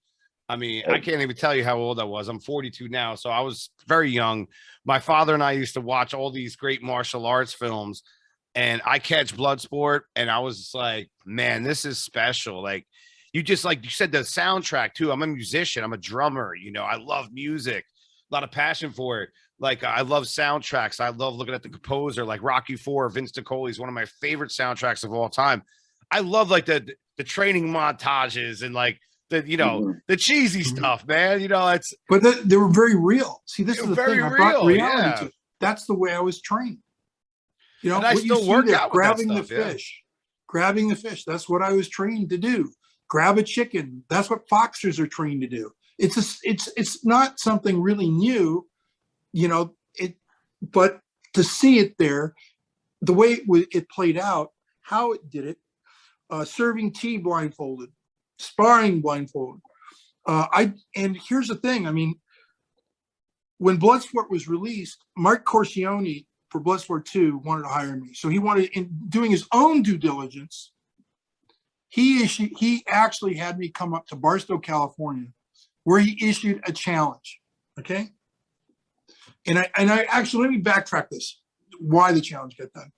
I mean, I can't even tell you how old I was. I'm 42 now, so I was very young. My father and I used to watch all these great martial arts films, and I catch Bloodsport, and I was like, man, this is special. Like you said, the soundtrack too. I'm a musician. I'm a drummer. You know, I love music, a lot of passion for it. Like I love soundtracks. I love looking at the composer, like Rocky IV, Vince Nicoli is one of my favorite soundtracks of all time. I love like the training montages and like the cheesy stuff, man. You know, but they were very real. See, this is the thing. I brought reality to it. That's the way I was trained. You know, and I still work out grabbing the fish. That's what I was trained to do. Grab a chicken. That's what boxers are trained to do. It's not something really new. You know, but to see it there, the way it played out, how it did it, serving tea blindfolded, sparring blindfolded. And here's the thing. I mean, when Bloodsport was released, Mark Corcione for Bloodsport 2 wanted to hire me. So he wanted, in doing his own due diligence, he actually had me come up to Barstow, California, where he issued a challenge. Okay. And I actually, let me backtrack this, why the challenge got done.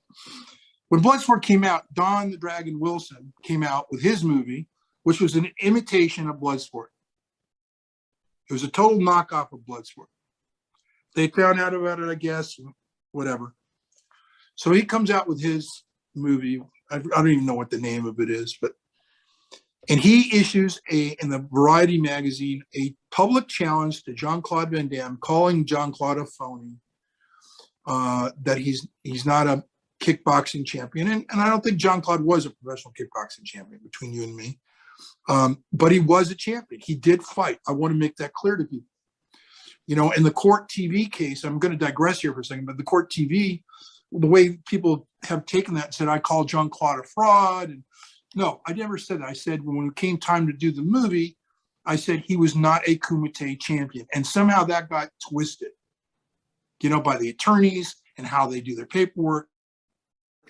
When Bloodsport came out, Don the Dragon Wilson came out with his movie, which was an imitation of Bloodsport. It was a total knockoff of Bloodsport. They found out about it, I guess, whatever. So he comes out with his movie. I don't even know what the name of it is, and he issues in the Variety magazine a public challenge to Jean-Claude Van Damme, calling Jean-Claude a phony, that he's not a kickboxing champion. And I don't think Jean-Claude was a professional kickboxing champion, between you and me. But he was a champion. He did fight. I want to make that clear to people. You know, in the court TV case, I'm going to digress here for a second, but the court TV, the way people have taken that and said, I called Jean-Claude a fraud. And no, I never said that. I said, when it came time to do the movie, I said he was not a Kumite champion. And somehow that got twisted, you know, by the attorneys and how they do their paperwork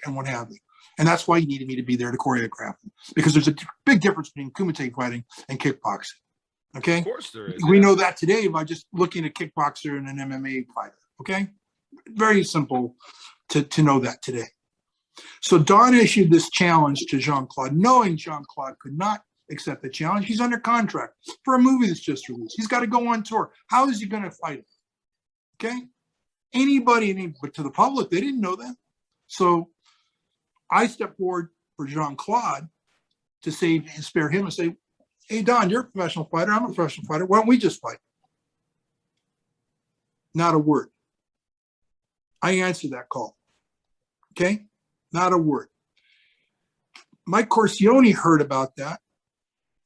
and what have you. And that's why he needed me to be there to choreograph him, because there's a big difference between Kumite fighting and kickboxing. Okay. Of course there is. We know that today by just looking at a kickboxer and an MMA fighter. Okay. Very simple to know that today. So Don issued this challenge to Jean-Claude, knowing Jean-Claude could not accept the challenge. He's under contract for a movie that's just released. He's got to go on tour. How is he going to fight him? Okay. But to the public, they didn't know that. So I stepped forward for Jean-Claude to spare him and say, hey, Don, you're a professional fighter. I'm a professional fighter. Why don't we just fight? Not a word. I answered that call. Okay? Not a word. Mike Corcione heard about that.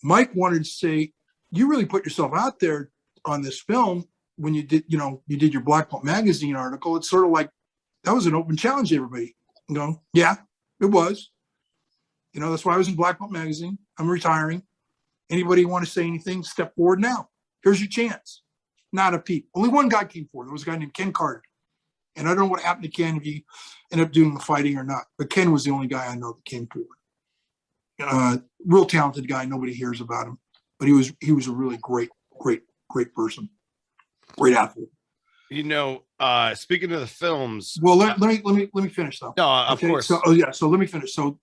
Mike wanted to say, you really put yourself out there on this film when you did your Black Belt magazine article. It's sort of like, that was an open challenge to everybody. You know, yeah, it was. You know, that's why I was in Black Belt magazine. I'm retiring. Anybody want to say anything, step forward now. Here's your chance. Not a peep. Only one guy came forward. There was a guy named Ken Carter. And I don't know what happened to Ken, if he ended up doing the fighting or not. But Ken was the only guy I know that came forward. Real talented guy. Nobody hears about him. But he was a really great person. Great athlete. You know, speaking of the films. Well, let me finish though. No, of course. So let me finish. So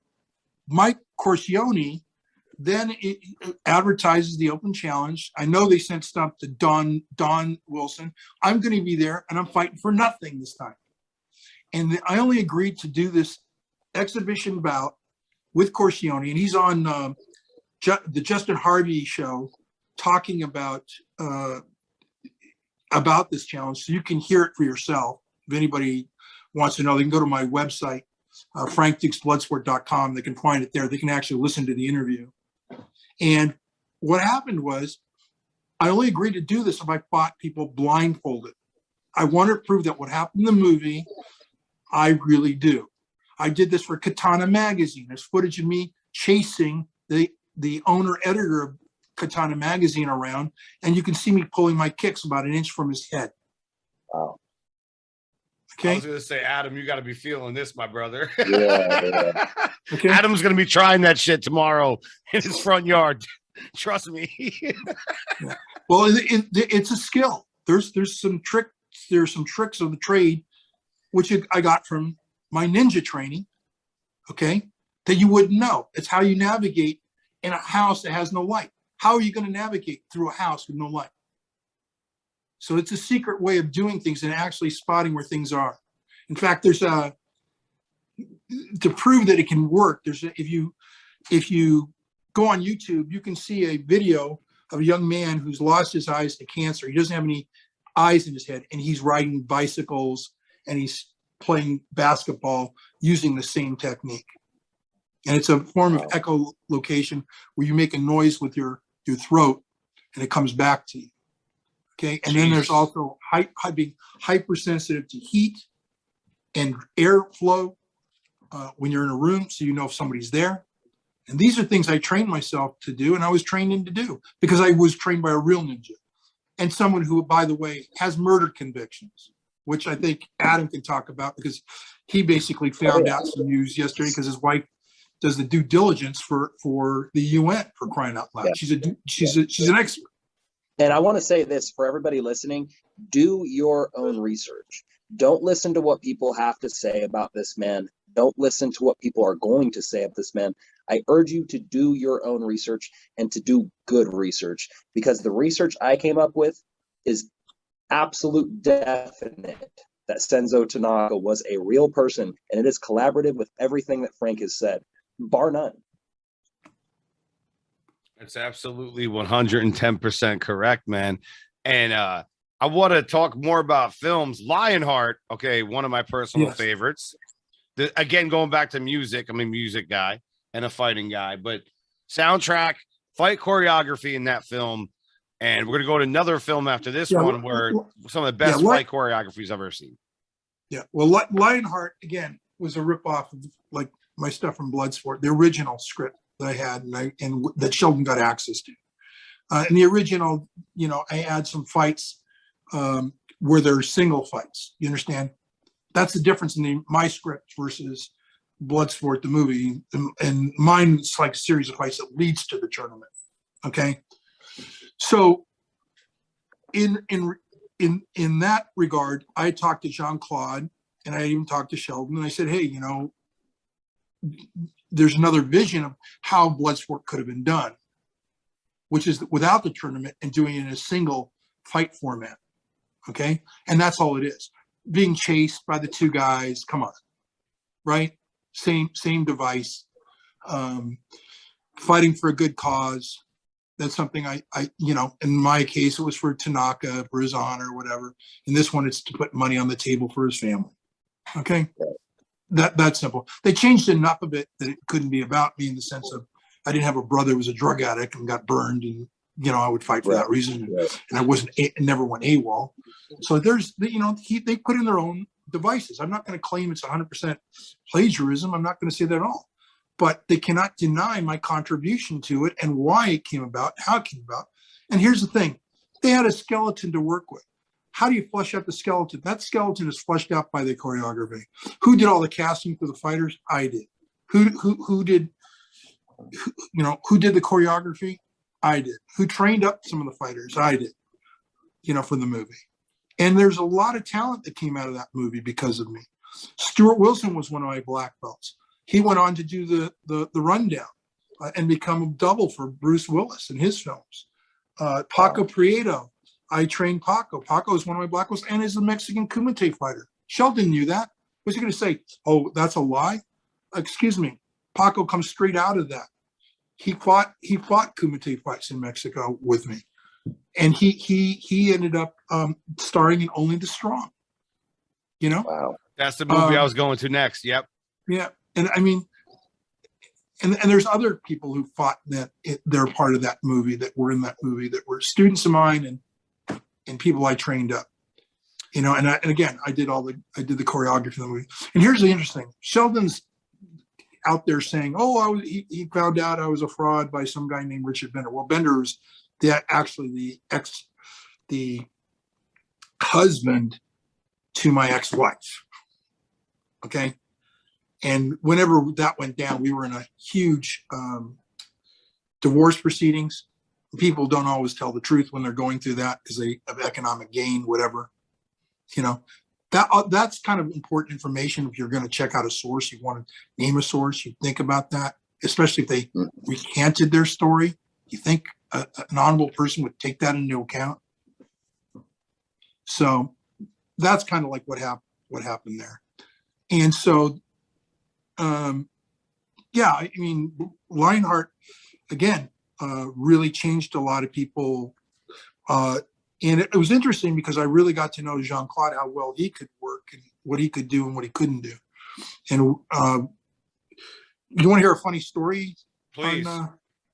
Mike Corcione then advertises the open challenge. I know they sent stuff to Don Wilson. I'm going to be there, and I'm fighting for nothing this time. And I only agreed to do this exhibition bout with Corcione, and he's on the Justin Harvey show talking about this challenge, so you can hear it for yourself. If anybody wants to know, they can go to my website, frankdixbloodsport.com. They can find it there. They can actually listen to the interview. And what happened was, I only agreed to do this if I fought people blindfolded. I want to prove that what happened in the movie, I really do. I did this for Katana magazine. There's footage of me chasing the owner-editor of Katana magazine around, and you can see me pulling my kicks about an inch from his head. Wow. Okay. I was going to say, Adam, you got to be feeling this, my brother. Yeah. Okay. Adam's going to be trying that shit tomorrow in his front yard. Trust me. Yeah. Well, it's a skill. There's some tricks. There's some tricks of the trade, which I got from my ninja training. Okay, that you wouldn't know. It's how you navigate in a house that has no light. How are you going to navigate through a house with no light? So it's a secret way of doing things and actually spotting where things are. In fact, there's to prove that it can work. If you go on YouTube, you can see a video of a young man who's lost his eyes to cancer. He doesn't have any eyes in his head, and he's riding bicycles and he's playing basketball using the same technique. And it's a form of echolocation where you make a noise with your throat and it comes back to you. Okay. And then there's also being hypersensitive to heat and airflow when you're in a room, so you know if somebody's there. And these are things I trained myself to do, and I was trained in to do because I was trained by a real ninja and someone who, by the way, has murder convictions, which I think Adam can talk about because he basically found out some news yesterday because his wife does the due diligence for the UN, for crying out loud. Yeah. She's an expert. And I want to say this for everybody listening: do your own research. Don't listen to what people have to say about this man. Don't listen to what people are going to say of this man. I urge you to do your own research and to do good research, because the research I came up with is absolute definite that Senzo Tanaka was a real person, and it is collaborative with everything that Frank has said, bar none. It's absolutely 110% correct, man. And I want to talk more about films. Lionheart, okay, one of my personal favorites. Again, going back to music, I'm a music guy and a fighting guy, but soundtrack, fight choreography in that film. And we're going to go to another film after this one where some of the best fight choreographies I've ever seen. Yeah, well, Lionheart, again, was a ripoff of like my stuff from Bloodsport, the original script that I had and that Sheldon got access to. In the original, you know, I add some fights where there's single fights. You understand? That's the difference in my script versus Bloodsport, the movie. And mine is like a series of fights that leads to the tournament. Okay, so in that regard, I talked to Jean-Claude and I even talked to Sheldon, and I said, hey, you know, there's another vision of how Bloodsport could have been done, which is without the tournament and doing it in a single fight format. Okay. And that's all it is. Being chased by the two guys. Come on. Right. Same device. Fighting for a good cause. That's something I, you know, in my case, it was for Tanaka, for his honor, whatever. In this one, it's to put money on the table for his family. Okay. That's simple. They changed enough of it that it couldn't be about me, in the sense of I didn't have a brother who was a drug addict and got burned, and you know I would fight for that reason, and I never went AWOL. So there's, you know, they put in their own devices. I'm not going to claim it's 100% plagiarism. I'm not going to say that at all, but they cannot deny my contribution to it and why it came about, how it came about. And here's the thing: they had a skeleton to work with. How do you flesh out the skeleton? That skeleton is fleshed out by the choreography. Who did all the casting for the fighters? I did. Who did the choreography? I did. Who trained up some of the fighters? I did, you know, for the movie. And there's a lot of talent that came out of that movie because of me. Stuart Wilson was one of my black belts. He went on to do the rundown and become a double for Bruce Willis in his films. Paco Prieto, I trained Paco. Paco is one of my black belts and is a Mexican Kumite fighter. Sheldon knew that. Was he going to say, oh, that's a lie? Excuse me. Paco comes straight out of that. He fought Kumite fights in Mexico with me. And he ended up starring in Only the Strong. You know? Wow. That's the movie I was going to next. Yep. Yeah. And I mean, and there's other people who fought that they're part of that movie, that were in that movie, that were students of mine and people I trained up. You know, and again, I did the choreography of the movie. And here's the interesting: Sheldon's out there saying, "Oh, he found out I was a fraud by some guy named Richard Bender." Well, Bender was actually the husband to my ex-wife. Okay, and whenever that went down, we were in a huge divorce proceedings. People don't always tell the truth when they're going through that because they have economic gain, whatever. You know, that's kind of important information. If you're going to check out a source, you want to name a source, you think about that, especially if they recanted their story. You think an honorable person would take that into account. So that's kind of like what happened there. And so, yeah, I mean, Lionheart, again, really changed a lot of people. And it was interesting because I really got to know Jean-Claude, how well he could work and what he could do and what he couldn't do. And you want to hear a funny story? Please.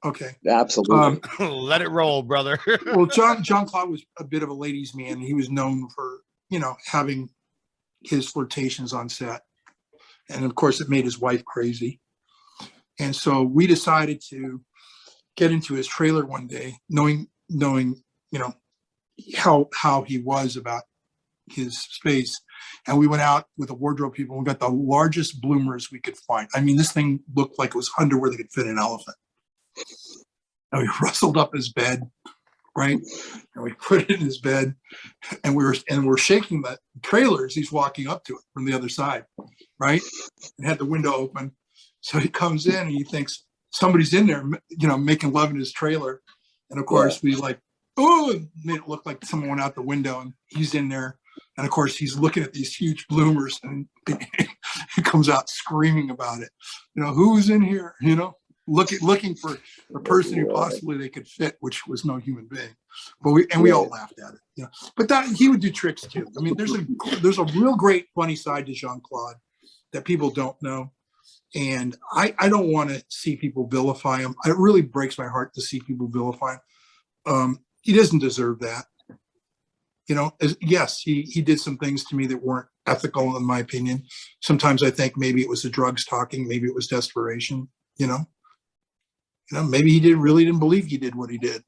Okay. Absolutely. Let it roll, brother. Well, Jean-Claude was a bit of a ladies' man. He was known for, you know, having his flirtations on set. And of course, it made his wife crazy. And so we decided to get into his trailer one day, knowing, you know, how he was about his space. And we went out with the wardrobe people. We got the largest bloomers we could find. I mean, this thing looked like it was underwear that could fit an elephant. And we rustled up his bed, right? And we put it in his bed, and we're shaking the trailer as he's walking up to it from the other side, right? And had the window open. So he comes in and he thinks somebody's in there, making love in his trailer. And of course we like, oh, made it look like someone went out the window, and he's in there. And of course he's looking at these huge bloomers, and he comes out screaming about it. Who's in here, looking for a person who possibly they could fit, which was no human being. But we all laughed at it, But that he would do tricks too. I mean, there's a real great funny side to Jean-Claude that people don't know. And I don't want to see people vilify him. It really breaks my heart to see people vilify him. He doesn't deserve that. Yes, he did some things to me that weren't ethical, in my opinion. Sometimes I think maybe it was the drugs talking, maybe it was desperation, maybe he really didn't believe he did what he did,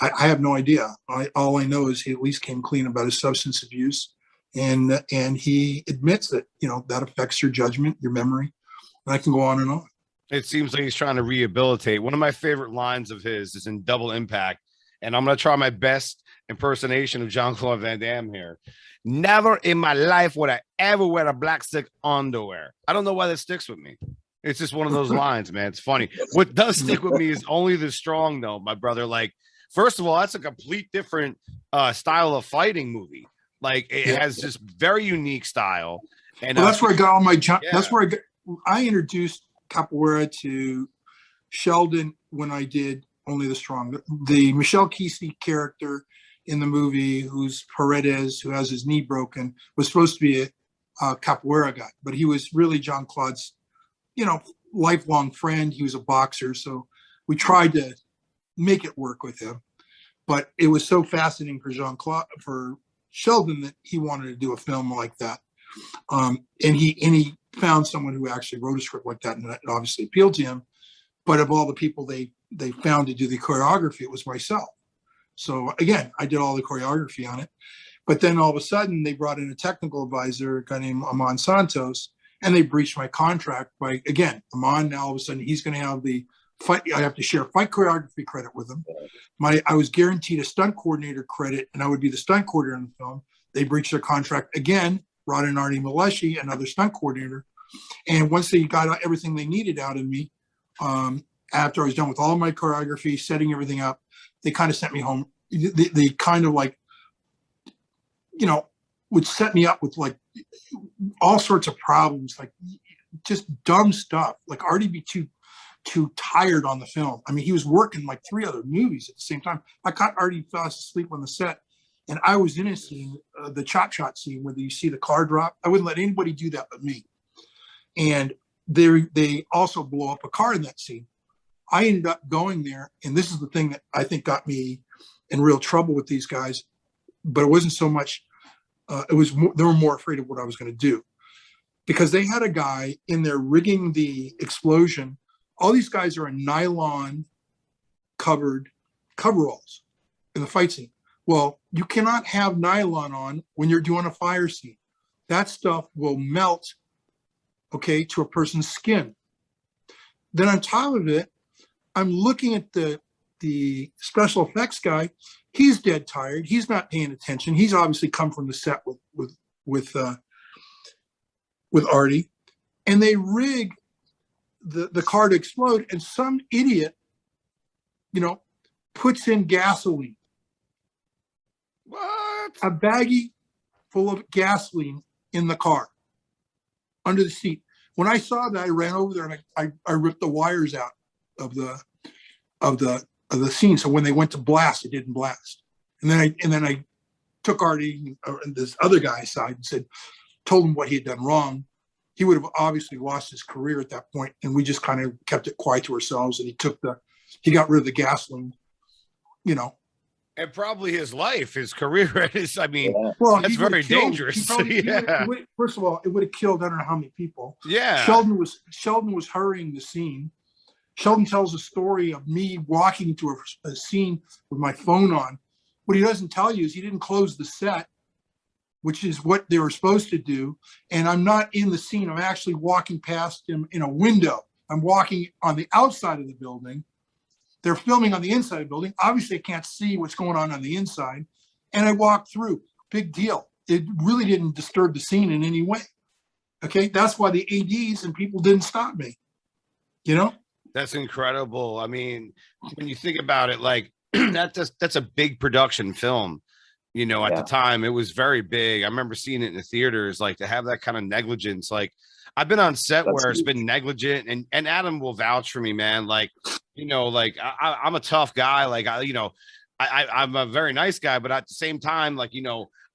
I have no idea. All I know is he at least came clean about his substance abuse, and he admits that, that affects your judgment, your memory. And I can go on and on. It seems like he's trying to rehabilitate. One of my favorite lines of his is in Double Impact, and I'm going to try my best impersonation of Jean-Claude Van Damme here. Never in my life would I ever wear a black stick underwear. I don't know why that sticks with me. It's just one of those lines, man. It's funny. What does stick with me is Only the Strong, though, my brother. Like, first of all, that's a complete different style of fighting movie. Like, it has just very unique style. And that's where I got all my. That's where I introduced capoeira to Sheldon when I did Only the Strong. The Michelle Kesey character in the movie, who's Paredes, who has his knee broken, was supposed to be a capoeira guy, but he was really Jean-Claude's, lifelong friend. He was a boxer, so we tried to make it work with him. But it was so fascinating for Sheldon, that he wanted to do a film like that. And he found someone who actually wrote a script like that, and it obviously appealed to him. But of all the people they found to do the choreography, it was myself. So again, I did all the choreography on it. But then all of a sudden they brought in a technical advisor, a guy named Amon Santos, and they breached my contract by, again, Amon, now all of a sudden he's going to have the fight. I have to share fight choreography credit with him. I was guaranteed a stunt coordinator credit, and I would be the stunt coordinator in the film. They breached their contract again, brought in Artie Maleshi, another stunt coordinator. And once they got everything they needed out of me, after I was done with all my choreography, setting everything up, they kind of sent me home. They kind of like, would set me up with like all sorts of problems, like just dumb stuff. Like Artie be too tired on the film. I mean, he was working like 3 other movies at the same time. I caught Artie fast asleep on the set, and I was in a scene, the chop shot scene, where you see the car drop. I wouldn't let anybody do that but me. And they also blow up a car in that scene. I ended up going there, and this is the thing that I think got me in real trouble with these guys. But it wasn't so much. They were more afraid of what I was going to do, because they had a guy in there rigging the explosion. All these guys are in nylon covered coveralls in the fight scene. Well, you cannot have nylon on when you're doing a fire scene. That stuff will melt, to a person's skin. Then on top of it, I'm looking at the special effects guy. He's dead tired. He's not paying attention. He's obviously come from the set with Artie, and they rig the car to explode, and some idiot, puts in gasoline. What? A baggie full of gasoline in the car under the seat. When I saw that, I ran over there and I ripped the wires out of the scene. So when they went to blast, it didn't blast. And then I took Artie and this other guy aside and told him what he had done wrong. He would have obviously lost his career at that point, and we just kind of kept it quiet to ourselves. And he got rid of the gasoline, And probably his life, his career. Well, that's very dangerous. First of all, it would have killed I don't know how many people. Yeah. Sheldon was hurrying the scene. Sheldon tells a story of me walking to a scene with my phone on. What he doesn't tell you is he didn't close the set, which is what they were supposed to do. And I'm not in the scene. I'm actually walking past him in a window. I'm walking on the outside of the building. They're filming on the inside of the building. Obviously, I can't see what's going on the inside. And I walked through. Big deal. It really didn't disturb the scene in any way. Okay, that's why the ADs and people didn't stop me. That's incredible. I mean, when you think about it, like that's a big production film. You know, at the Yeah, time, it was very big. I remember seeing it in the theaters. Like to have that kind of negligence. Like I've been on set that's where it's huge. been negligent, and Adam will vouch for me, man. Like you know, like I'm a tough guy. Like I'm a very nice guy, but at the same time, like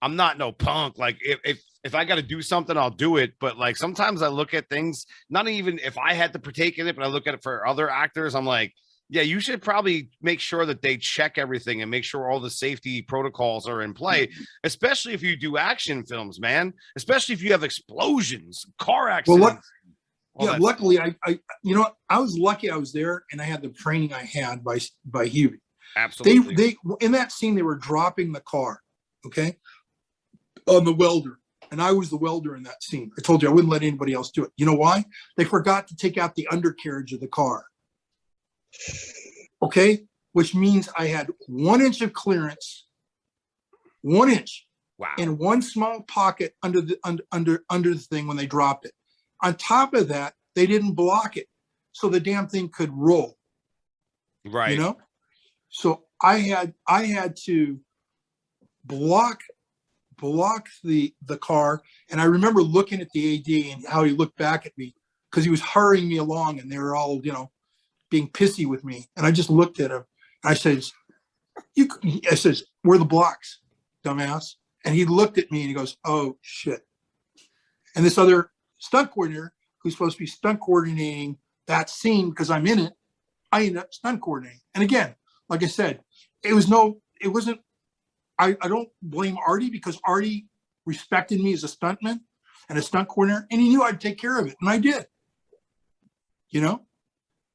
I'm not no punk. Like if I got to do something, I'll do it. But like sometimes I look at things, not even if I had to partake in it, but I look at it for other actors. I'm like, yeah, you should probably make sure that they check everything and make sure all the safety protocols are in play, especially if you do action films, man. Especially if you have explosions, car Well, what? accidents, all Yeah, that stuff. luckily, you know, I was lucky I was there and I had the training I had by Hubie. Absolutely. They in that scene they were dropping the car, okay, on the welder, and I was the welder in that scene. I told you I wouldn't let anybody else do it. You know why? They forgot to take out the undercarriage of the car, okay, which means I had 1 inch of clearance, 1 inch, Wow. in one small pocket under the thing when they dropped it. On top of that, they didn't block it, so the damn thing could roll. Right. You know, so I had to block the car, and I remember looking at the AD and how he looked back at me because he was hurrying me along, and they were all being pissy with me, and I just looked at him. I says, I says, where are the blocks, dumbass? And he looked at me and he goes, oh shit. And this other stunt coordinator who's supposed to be stunt coordinating that scene because I'm in it, I ended up stunt coordinating. And again, like I said, it wasn't, I don't blame Artie because Artie respected me as a stuntman and a stunt coordinator, and he knew I'd take care of it. And I did, well,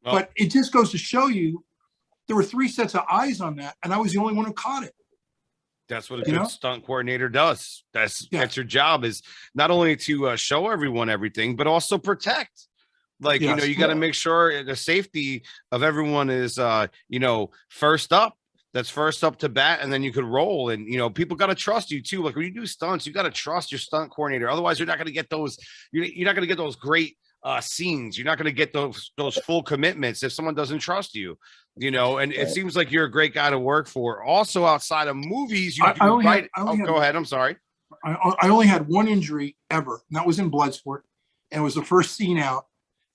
but it just goes to show you there were 3 sets of eyes on that, and I was the only one who caught it. That's what a good stunt coordinator does. That's your job, is not only to show everyone everything, but also protect. Like, you got to make sure the safety of everyone is, first up. That's first up to bat, and then you could roll. And people got to trust you too. Like when you do stunts, you got to trust your stunt coordinator. Otherwise, you're not going to get those. You're not going to get those great scenes. You're not going to get those full commitments if someone doesn't trust you. And it seems like you're a great guy to work for. Also, outside of movies, go ahead. I'm sorry. I only had 1 injury ever, and that was in Bloodsport, and it was the first scene out.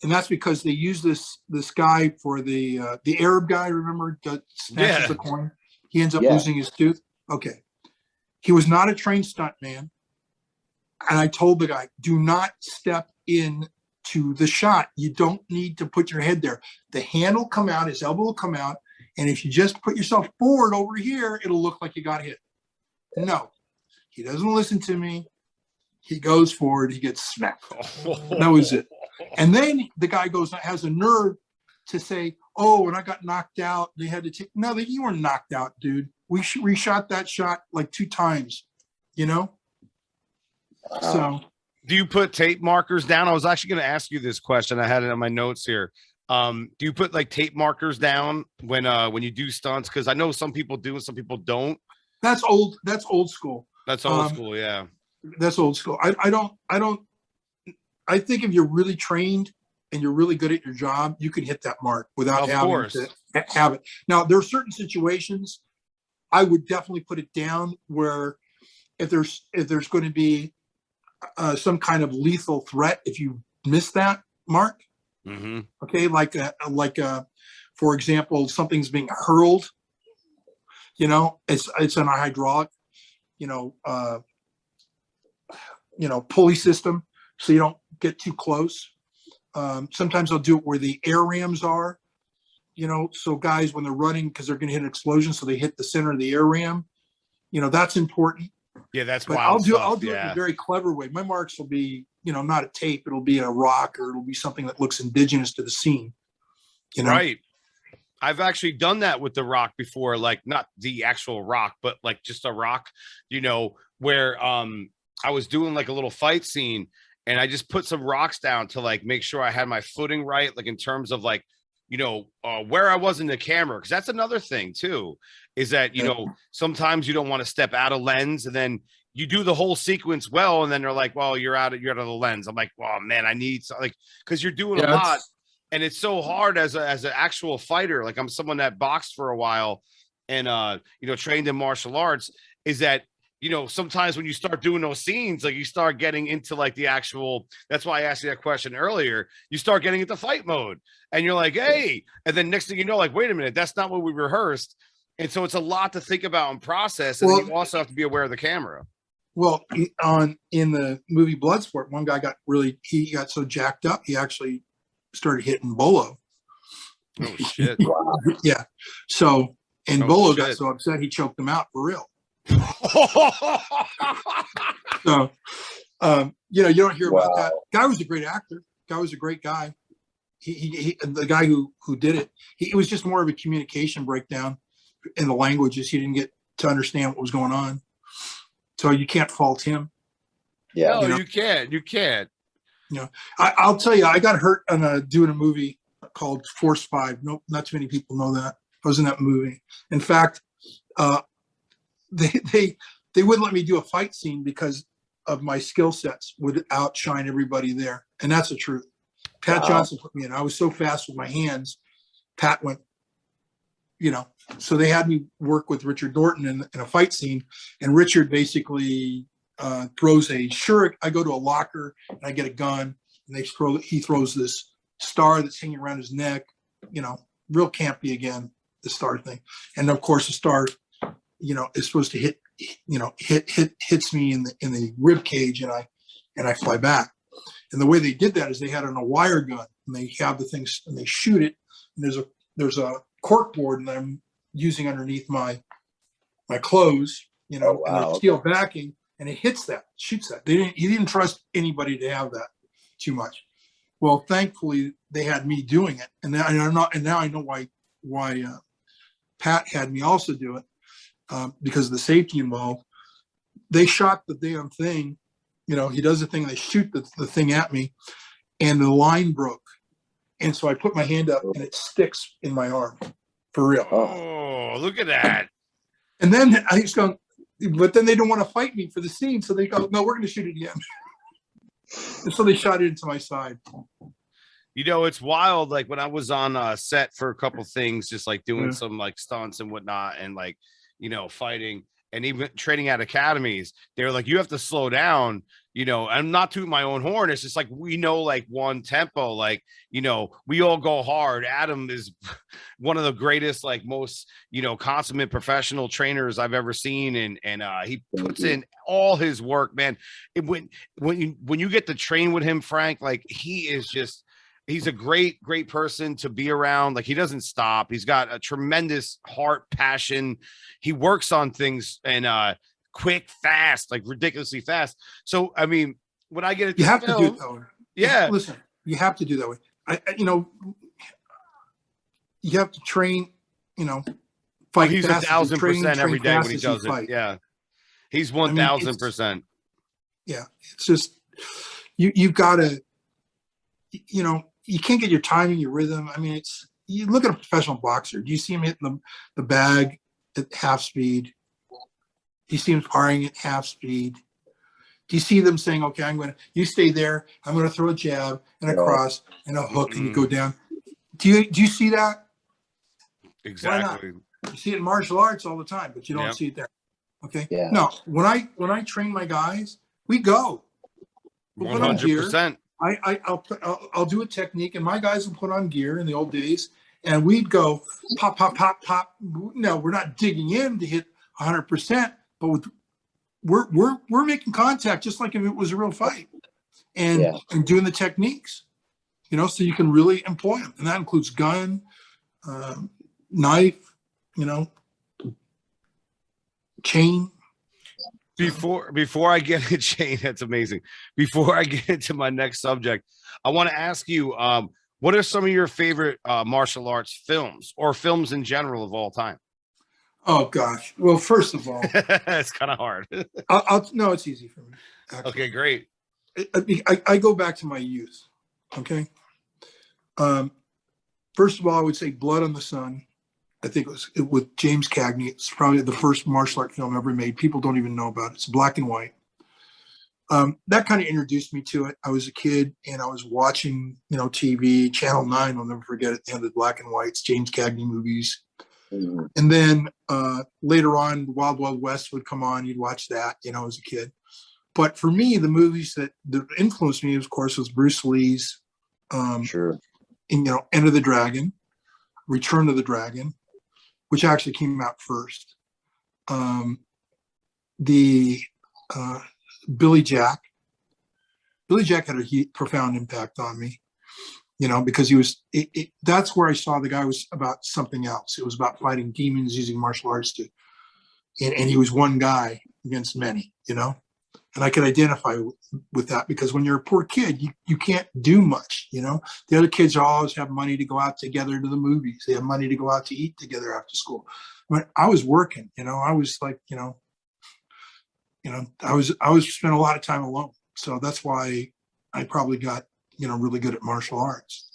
And that's because they used this guy for the Arab guy, remember, that snatches the coin. He ends up losing his tooth. Okay. He was not a trained stunt man. And I told the guy, do not step in to the shot. You don't need to put your head there. The hand will come out, his elbow will come out. And if you just put yourself forward over here, it'll look like you got hit. No, he doesn't listen to me. He goes forward, he gets smacked. That was it. And then the guy has a nerve to say, oh, and I got knocked out. They had to take, no, you weren't knocked out, dude. We reshot that shot like 2 times, So. Do you put tape markers down? I was actually going to ask you this question. I had it on my notes here. Do you put like tape markers down when you do stunts? Because I know some people do and some people don't. That's old school. That's old school, yeah. That's old school. I think if you're really trained and you're really good at your job, you can hit that mark without having to have it. Now, there are certain situations I would definitely put it down where if there's going to be some kind of lethal threat, if you miss that mark, okay, like for example, something's being hurled, it's on a hydraulic, pulley system, so you don't get too close. Sometimes I'll do it where the air rams are, so guys, when they're running, because they're going to hit an explosion, so they hit the center of the air ram, that's important. Yeah, that's but wild I'll do it in a very clever way. My marks will be, not a tape, it'll be a rock, or it'll be something that looks indigenous to the scene. Right. I've actually done that with the rock before, like not the actual rock, but like just a rock, where I was doing like a little fight scene, and I just put some rocks down to like make sure I had my footing right, like in terms of like, where I was in the camera. Because that's another thing too, is that, sometimes you don't want to step out of lens, and then you do the whole sequence well, and then they're like, well, you're out of the lens. I'm like, well, man, I need something, like, because you're doing a lot. and it's so hard as an actual fighter. Like I'm someone that boxed for a while and trained in martial arts, is that sometimes when you start doing those scenes, like you start getting into like the actual, that's why I asked you that question earlier, you start getting into fight mode and you're like, hey, and then next thing you know, like, wait a minute, that's not what we rehearsed. And so it's a lot to think about and process, and then you also have to be aware of the camera. Well, in the movie Bloodsport, one guy he got so jacked up, he actually started hitting Bolo. Oh shit. Yeah. So, and Bolo got so upset he choked him out for real. So, you don't hear about that. Guy was a great actor. Guy was a great guy. He the guy who did it, it was just more of a communication breakdown in the languages. He didn't get to understand what was going on. So you can't fault him. Yeah, no, you can't. You can't. I'll tell you, I got hurt on doing a movie called Force 5. No, not too many people know that. I was in that movie. In fact, they wouldn't let me do a fight scene because of my skill sets would outshine everybody there, and that's the truth. Pat Johnson put me in. I was so fast with my hands. Pat went, so they had me work with Richard Norton in a fight scene, and Richard basically throws I go to a locker and I get a gun, and he throws this star that's hanging around his neck, real campy again, the star thing. And of course the star, is supposed to hits me in the rib cage, and I fly back. And the way they did that is they had on a wire gun, and they have the things and they shoot it, and there's a cork board, and I'm using underneath my clothes, and there's steel backing, and it shoots that. He didn't trust anybody to have that too much. Well, thankfully they had me doing it, and now I know why Pat had me also do it, because of the safety involved. They shot the damn thing, he does the thing, and they shoot the thing at me, and the line broke. And so I put my hand up, and it sticks in my arm, for real. Oh, look at that. And then I just go, but then they don't want to fight me for the scene. So they go, no, we're going to shoot it again. And so they shot it into my side. It's wild. Like when I was on set for a couple things, just like doing some like stunts and whatnot, and like, fighting, and even training at academies, they were like, you have to slow down, I'm not tooting my own horn. It's just like, we know like one tempo, like, we all go hard. Adam is one of the greatest, like most, consummate professional trainers I've ever seen. And he puts in all his work, man. When you get to train with him, Frank, like he's a great person to be around. Like he doesn't stop. He's got a tremendous heart, passion. He works on things and quick, fast, like ridiculously fast. So, I mean, when I get it, you have to do it that way. Yeah. Listen, you have to do that way. You have to train, fight. He's 1,000% every day when he does it. Fight. Yeah. He's 1,000%. Yeah. It's just, you've got to, you can't get your timing, your rhythm. I mean, you look at a professional boxer. Do you see him hitting the bag at half speed? Do you see him firing at half speed? Do you see them saying, okay, you stay there. I'm going to throw a jab and a cross and a hook and you go down. Do you see that? Exactly. You see it in martial arts all the time, but you don't see it there. Okay. Yeah. No, when I train my guys, we go. We'll 100%. I'll do a technique, and my guys will put on gear in the old days, and we'd go pop, pop, pop, pop. No, we're not digging in to hit 100%, but we're making contact just like if it was a real fight, and doing the techniques, so you can really employ them, and that includes gun, knife, chain. Before I get into chain, that's amazing. Before I get into my next subject, I want to ask you, what are some of your favorite martial arts films or films in general of all time? Oh gosh. Well, first of all, it's kind of hard. No, it's easy for me. Actually. Okay, great. I go back to my youth. Okay. First of all, I would say Blood on the Sun. I think it was with James Cagney. It's probably the first martial art film ever made. People don't even know about it. It's black and white. That kind of introduced me to it. I was a kid and I was watching, TV, Channel 9, I'll never forget it. They had the black and whites, James Cagney movies. Mhm. And then later on, Wild Wild West would come on. You'd watch that, as a kid. But for me, the movies that influenced me, of course, was Bruce Lee's, Sure. Enter the Dragon, Return of the Dragon, which actually came out first. The Billy Jack. Billy Jack had a profound impact on me, because he was. That's where I saw the guy was about something else. It was about fighting demons using martial arts and he was one guy against many, And I could identify with that because when you're a poor kid, you can't do much, The other kids always have money to go out together to the movies. They have money to go out to eat together after school. When I was working, I was like, I was spent a lot of time alone. So that's why I probably got, really good at martial arts.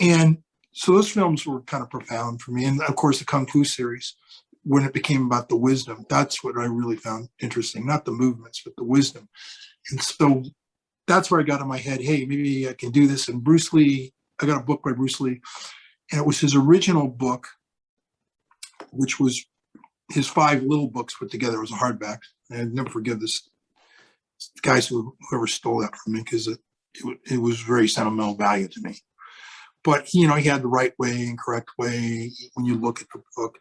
And so those films were kind of profound for me. And of course, the Kung Fu series, when it became about the wisdom, that's what I really found interesting, not the movements, but the wisdom. And so that's where I got in my head, hey, maybe I can do this. And Bruce Lee, I got a book by Bruce Lee, and it was his original book, which was his 5 little books put together. It was a hardback. And I'd never forgive this guys whoever stole that from me because it was very sentimental value to me. But he had the right way and correct way when you look at the book.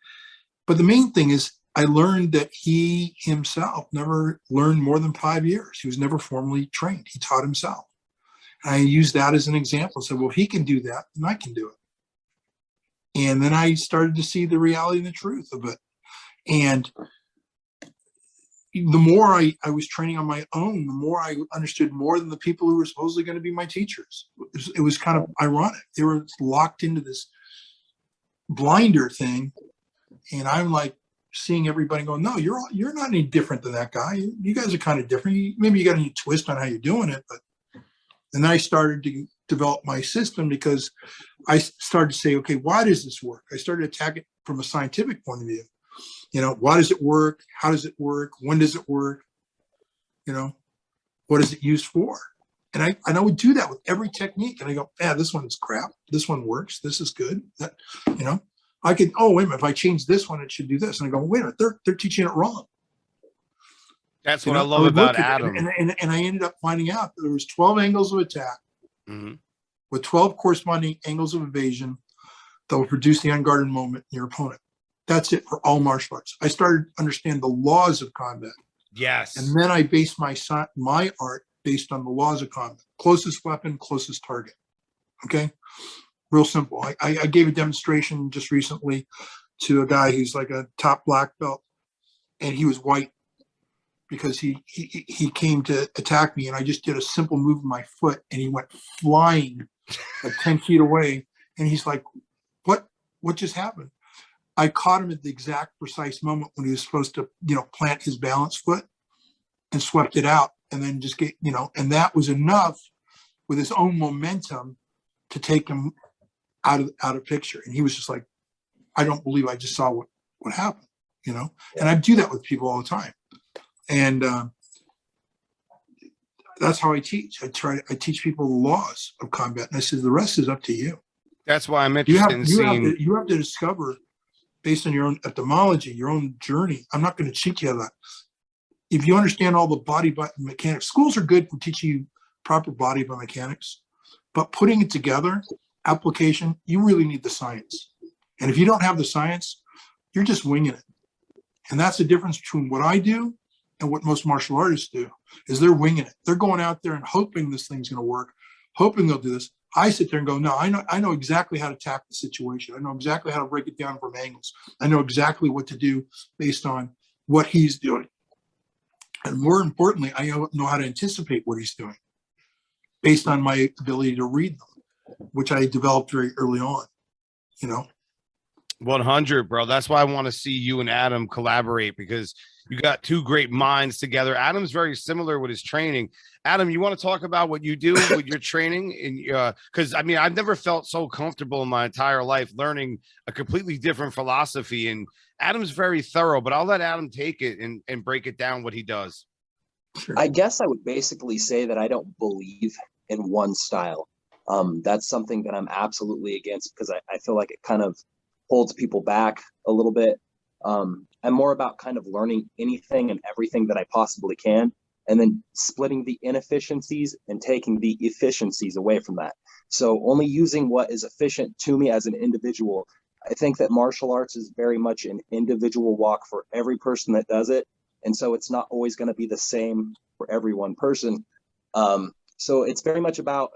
But the main thing is I learned that he himself never learned more than 5 years. He was never formally trained. He taught himself. And I used that as an example. So, well, if he can do that, then I can do it. And then I started to see the reality and the truth of it. And the more I was training on my own, the more I understood more than the people who were supposedly going to be my teachers. It was kind of ironic. They were locked into this blinder thing. And I'm like seeing everybody go, no, you're not any different than that guy. You guys are kind of different. Maybe you got a new twist on how you're doing it. And then I started to develop my system because I started to say, okay, why does this work? I started to attack it from a scientific point of view. Why does it work? How does it work? When does it work? What is it used for? And I would do that with every technique. And I go, this one is crap. This one works. This is good. That, I could, wait a minute, if I change this one, it should do this. And I go, wait a minute, they're teaching it wrong. That's what I love about Adam. And I ended up finding out that there was 12 angles of attack with 12 corresponding angles of evasion that will produce the unguarded moment in your opponent. That's it for all martial arts. I started to understand the laws of combat. Yes. And then I based my art based on the laws of combat. Closest weapon, closest target. Okay? Real simple. I gave a demonstration just recently to a guy who's like a top black belt, and he was white because he came to attack me, and I just did a simple move of my foot, and he went flying like 10 feet away, and he's like, what just happened? I caught him at the exact precise moment when he was supposed to, plant his balance foot and swept it out, and then just get, and that was enough with his own momentum to take him out of picture. And he was just like, I don't believe I just saw what happened, And I do that with people all the time. And that's how I teach. I teach people the laws of combat. And I said, the rest is up to you. That's why I'm interested in seeing. You have to discover based on your own etymology, your own journey. I'm not going to teach you that. If you understand all the body mechanics, schools are good for teaching you proper body biomechanics, but putting it together, application, you really need the science. And if you don't have the science, you're just winging it. And that's the difference between what I do and what most martial artists do, is they're winging it. They're going out there and hoping this thing's going to work, hoping they'll do this. I sit there and go, no, I know exactly how to attack the situation. I know exactly how to break it down from angles. I know exactly what to do based on what he's doing. And more importantly, I know how to anticipate what he's doing based on my ability to read them, which I developed very early on, 100, bro. That's why I want to see you and Adam collaborate, because you got two great minds together. Adam's very similar with his training. Adam, you want to talk about what you do with your training? And because I've never felt so comfortable in my entire life learning a completely different philosophy. And Adam's very thorough, but I'll let Adam take it and break it down what he does. Sure. I guess I would basically say that I don't believe in one style. That's something that I'm absolutely against because I feel like it kind of holds people back a little bit. I'm more about kind of learning anything and everything that I possibly can, and then splitting the inefficiencies and taking the efficiencies away from that. So only using what is efficient to me as an individual. I think that martial arts is very much an individual walk for every person that does it. And so it's not always going to be the same for every one person. So it's very much about,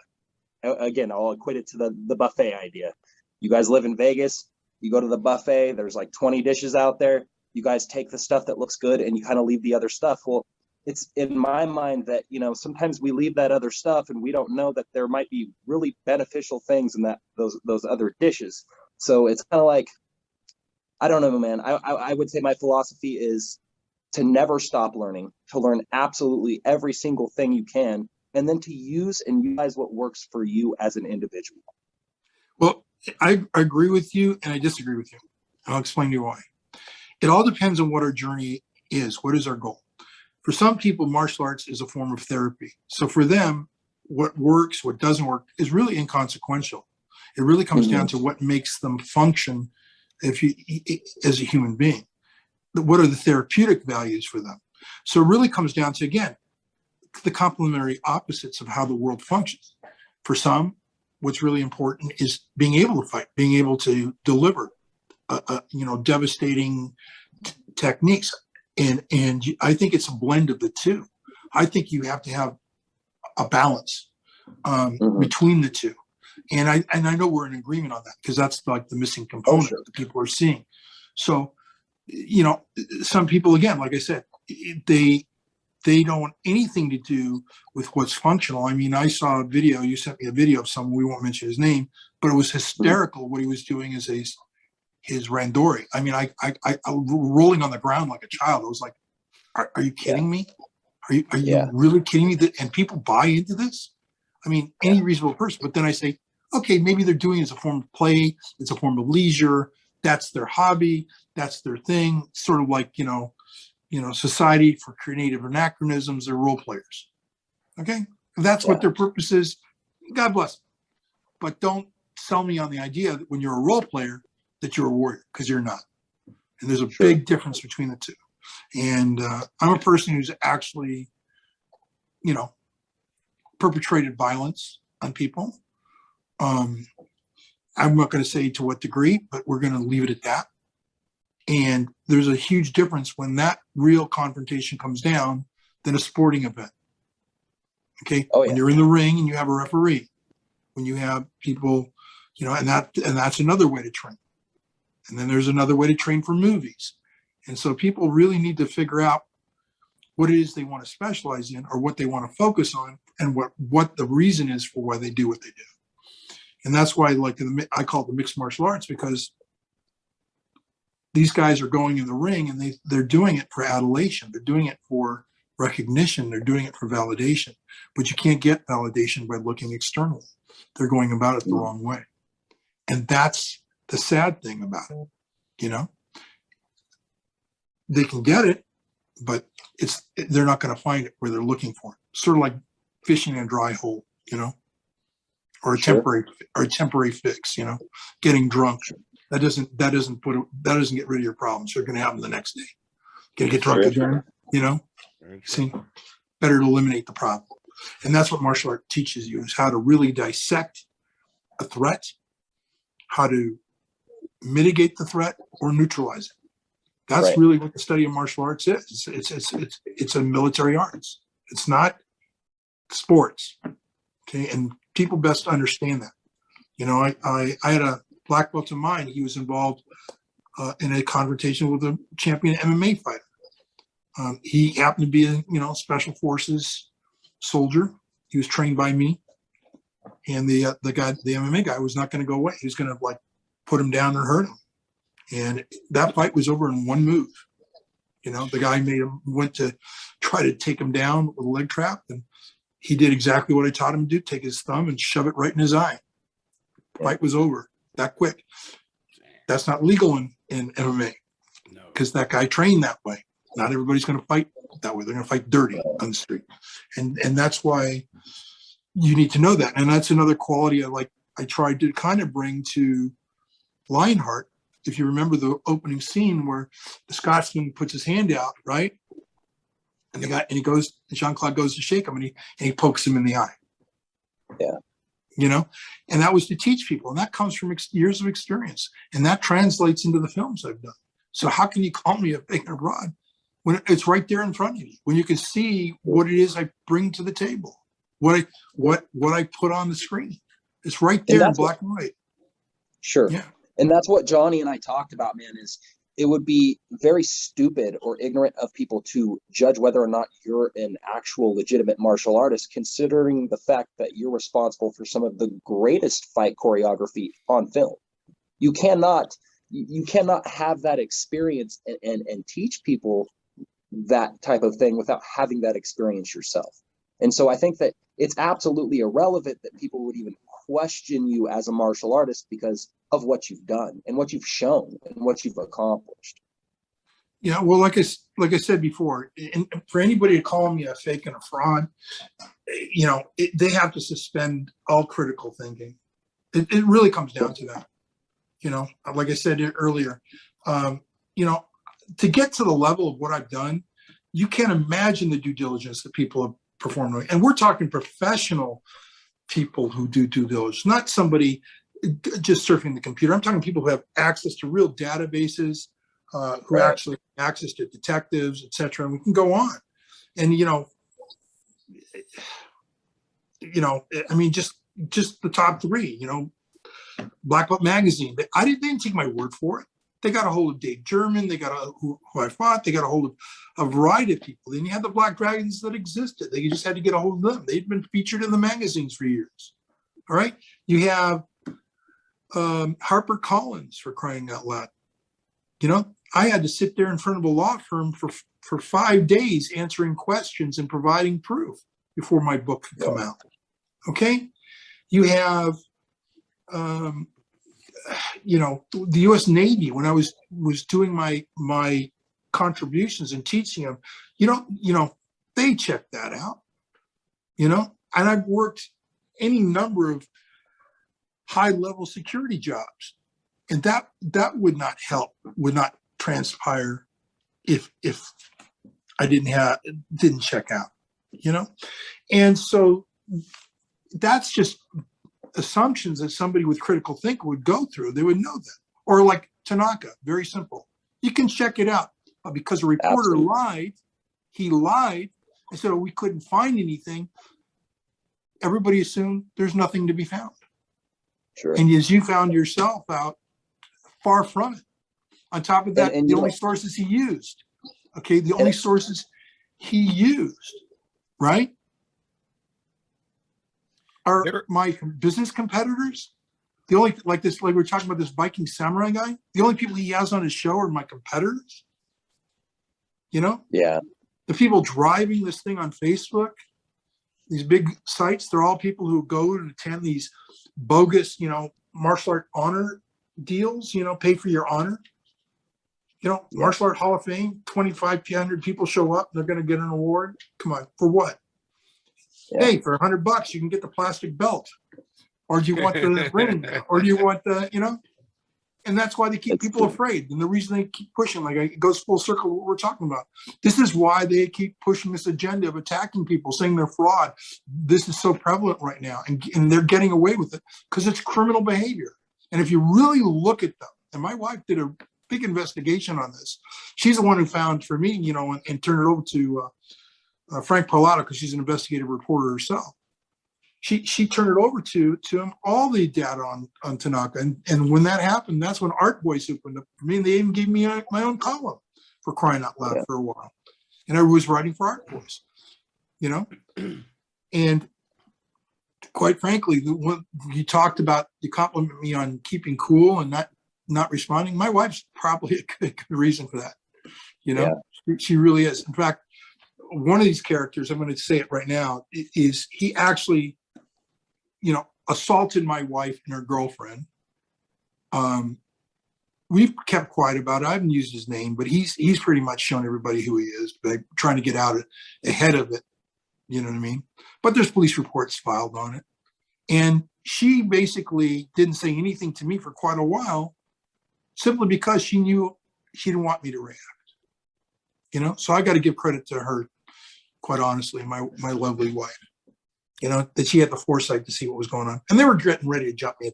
again, I'll equate it to the buffet idea. You guys live in Vegas, you go to the buffet, there's like 20 dishes out there. You guys take the stuff that looks good and you kind of leave the other stuff. Well, it's in my mind that, you know, sometimes we leave that other stuff and we don't know that there might be really beneficial things in that those other dishes. So it's kind of like, I don't know, man. I would say my philosophy is to never stop learning, to learn absolutely every single thing you can, and then to use and utilize what works for you as an individual. Well, I agree with you and I disagree with you. I'll explain to you why. It all depends on what our journey is. What is our goal? For some people, martial arts is a form of therapy. So for them, what works, what doesn't work is really inconsequential. It really comes down to what makes them function as a human being. What are the therapeutic values for them? So it really comes down to, again, the complementary opposites of how the world functions. For some, what's really important is being able to fight, being able to deliver, devastating techniques. And I think it's a blend of the two. I think you have to have a balance between the two. And I know we're in agreement on that because that's like the missing component that people are seeing. So, some people, again, like I said, they don't want anything to do with what's functional. I mean, I saw a video, you sent me a video of someone, we won't mention his name, but it was hysterical what he was doing as his randori. I mean, I rolling on the ground like a child. I was like, are you kidding me? Are you really kidding me? And people buy into this? I mean, any reasonable person. But then I say, okay, maybe they're doing it as a form of play. It's a form of leisure. That's their hobby. That's their thing. Sort of like, Society for Creative Anachronisms. They're role players. Okay. If that's what their purpose is, God bless them. But don't sell me on the idea that when you're a role player, that you're a warrior, because you're not. And there's a big difference between the two. And I'm a person who's actually, perpetrated violence on people. I'm not going to say to what degree, but we're going to leave it at that. And there's a huge difference when that real confrontation comes down than a sporting event. Okay. When you're in the ring and you have a referee, when you have people, and that's another way to train. And then there's another way to train for movies. And so people really need to figure out what it is they want to specialize in or what they want to focus on and what the reason is for why they do what they do. And that's why I call it the mixed martial arts, because these guys are going in the ring and they're doing it for adulation. They're doing it for recognition. They're doing it for validation. But you can't get validation by looking externally. They're going about it the wrong way. And that's the sad thing about it. They can get it, but they're not going to find it where they're looking for it. Sort of like fishing in a dry hole, or a temporary fix, getting drunk. That doesn't get rid of your problems. They're going to happen the next day. Going to get drunk again, See, better to eliminate the problem. And that's what martial art teaches you, is how to really dissect a threat, how to mitigate the threat or neutralize it. That's really what the study of martial arts is. It's a military arts. It's not sports. Okay. And people best understand that. I had a black belt of mine. He was involved in a confrontation with a champion MMA fighter. He happened to be a special forces soldier. He was trained by me. And the MMA guy was not going to go away. He was going to put him down and hurt him. And that fight was over in one move. The guy went to try to take him down with a leg trap, and he did exactly what I taught him to do: take his thumb and shove it right in his eye. Fight was over that quick. That's not legal in MMA, because that guy trained that way. Not everybody's going to fight that way. They're going to fight dirty on the street. And that's why you need to know that. And that's another quality I tried to kind of bring to Lionheart. If you remember the opening scene where the Scotsman puts his hand out, right? And Jean-Claude goes to shake him and he pokes him in the eye. Yeah. You know, and that was to teach people. And that comes from years of experience. And that translates into the films I've done. So how can you call me a fake and a fraud when it's right there in front of you, when you can see what it is I bring to the table, what I put on the screen? It's right there in black and white. Sure. Yeah. And that's what Johnny and I talked about, man, is it would be very stupid or ignorant of people to judge whether or not you're an actual legitimate martial artist, considering the fact that you're responsible for some of the greatest fight choreography on film. You cannot have that experience and teach people that type of thing without having that experience yourself. And so I think that it's absolutely irrelevant that people would even question you as a martial artist because of what you've done and what you've shown and what you've accomplished. Yeah, well, like I said before, and for anybody to call me a fake and a fraud, you know, they have to suspend all critical thinking. It really comes down to that. You know, like I said earlier, you know, to get to the level of what I've done, you can't imagine the due diligence that people have performed. And we're talking professional people who do due diligence, not somebody just surfing the computer. I'm talking people who have access to real databases, who actually have access to detectives, etc. And we can go on. And you know, I mean, just the top three. You know, Black Belt Magazine. They didn't take my word for it. They got a hold of Dave German. They got who I fought. They got a hold of a variety of people. Then you had the Black Dragons that existed. They just had to get a hold of them. They'd been featured in the magazines for years. All right. You have Harper Collins, for crying out loud. You know, I had to sit there in front of a law firm for 5 days answering questions and providing proof before my book could come out. Okay. You have, you know, the U.S. Navy, when I was doing my contributions and teaching them, you know, they checked that out, you know, and I've worked any number of high-level security jobs, and that would not transpire if I didn't check out, you know. And so that's just assumptions that somebody with critical thinking would go through. They would know that. Or like Tanaka, very simple. You can check it out. But because a reporter lied, he lied and said, oh, we couldn't find anything. Everybody assumed there's nothing to be found. Sure. And as you found yourself out, far from it. On top of that, and the only sources he used, okay, the only sources he used, right, are my business competitors. The only, like we're talking about this Viking samurai guy, the only people he has on his show are my competitors. You know? Yeah. The people driving this thing on Facebook, these big sites, they're all people who go and attend these bogus, you know, martial art honor deals, you know, pay for your honor. You know, Martial Art Hall of Fame, 2,500 people show up, they're going to get an award. Come on, for what? Yeah. Hey, for $100, you can get the plastic belt. Or do you want the ring? Or do you want the, you know? And that's why they keep people afraid. And the reason they keep pushing, like it goes full circle what we're talking about. This is why they keep pushing this agenda of attacking people, saying they're fraud. This is so prevalent right now. And they're getting away with it because it's criminal behavior. And if you really look at them, and my wife did a big investigation on this. She's the one who found for me, you know, and turned it over to Frank Parlato because she's an investigative reporter herself. She turned it over to him, all the data on Tanaka. And when that happened, that's when Art Voice opened up for me. And they even gave me my own column, for crying out loud, for a while. And I was writing for Art Voice, you know? And quite frankly, when you talked about, you complimented me on keeping cool and not responding. My wife's probably a good reason for that. You know, she really is. In fact, one of these characters, I'm going to say it right now, is he actually, you know, assaulted my wife and her girlfriend. we've kept quiet about it. I haven't used his name, but he's pretty much shown everybody who he is, but trying to get out ahead of it. You know what I mean? But there's police reports filed on it. And she basically didn't say anything to me for quite a while, simply because she knew she didn't want me to react. You know, so I got to give credit to her, quite honestly, my lovely wife. You know, that she had the foresight to see what was going on. And they were getting ready to jump me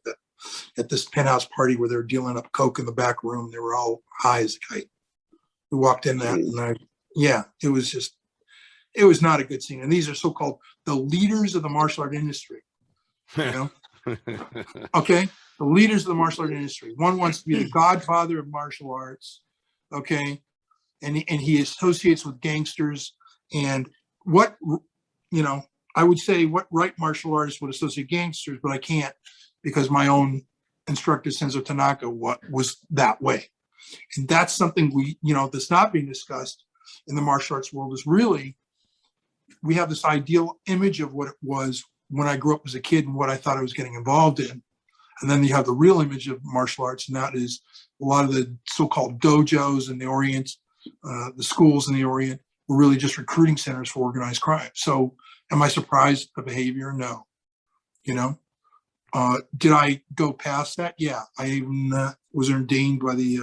at this penthouse party where they were dealing up coke in the back room. They were all high as a kite. We walked in that, and it was not a good scene. And these are so-called the leaders of the martial art industry. You know, okay, the leaders of the martial art industry. One wants to be the godfather of martial arts, okay, and he associates with gangsters. And what, you know, I would say what right martial artist would associate gangsters, but I can't, because my own instructor Senzo Tanaka was that way. And that's something that's not being discussed in the martial arts world. Is really, we have this ideal image of what it was when I grew up as a kid and what I thought I was getting involved in. And then you have the real image of martial arts, and that is a lot of the so-called dojos in the Orient, the schools in the Orient were really just recruiting centers for organized crime. So am I surprised at the behavior? No. You know, did I go past that? Yeah. I even was ordained by the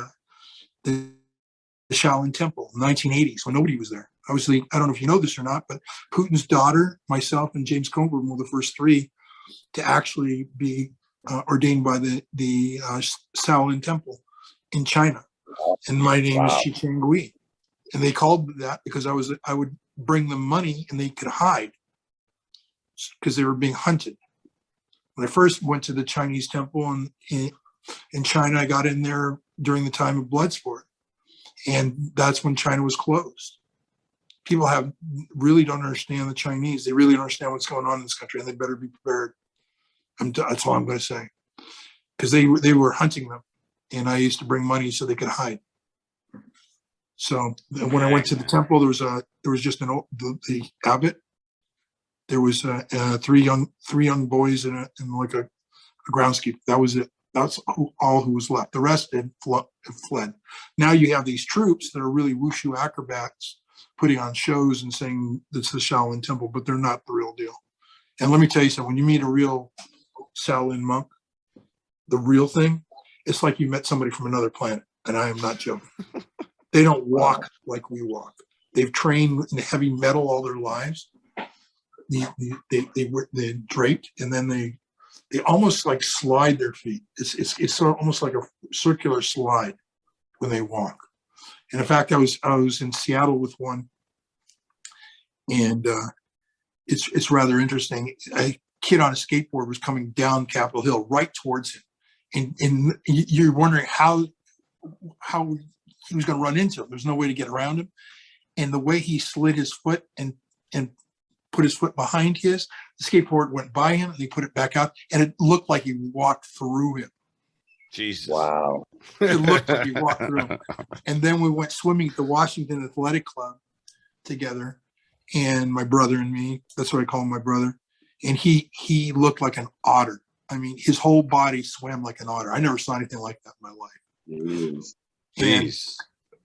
Shaolin Temple in the 1980s when nobody was there. Obviously, I don't know if you know this or not, but Putin's daughter, myself, and James Coburn were the first three to actually be ordained by the Shaolin Temple in China. And my name is Shi Chang Gui. And they called that because I would bring them money and they could hide because they were being hunted. When I first went to the Chinese temple in China, I got in there during the time of Bloodsport. And that's when China was closed. People really don't understand the Chinese. They really don't understand what's going on in this country, and they better be prepared. That's all I'm going to say. Because they were hunting them, and I used to bring money so they could hide. So when I went to the temple, there was just the abbot. There was three young boys and like a groundskeeper. That was it. That's all who was left. The rest had fled. Now you have these troops that are really wushu acrobats putting on shows and saying it's the Shaolin Temple, but they're not the real deal. And let me tell you something, when you meet a real Shaolin monk, the real thing, it's like you met somebody from another planet, and I am not joking. They don't walk like we walk. They've trained in heavy metal all their lives. They're draped, and then they almost like slide their feet. It's sort of almost like a circular slide when they walk. And in fact, I was in Seattle with one, and it's rather interesting. A kid on a skateboard was coming down Capitol Hill right towards him, and you're wondering how he was going to run into him. There's no way to get around him, and the way he slid his foot and put his foot behind the skateboard went by him, and he put it back out, and it looked like he walked through him. Jesus. Wow. It looked like he walked through him. And then we went swimming at the Washington Athletic Club together, and my brother and me, that's what I call him, my brother. And he looked like an otter. I mean, his whole body swam like an otter. I never saw anything like that in my life. Jeez.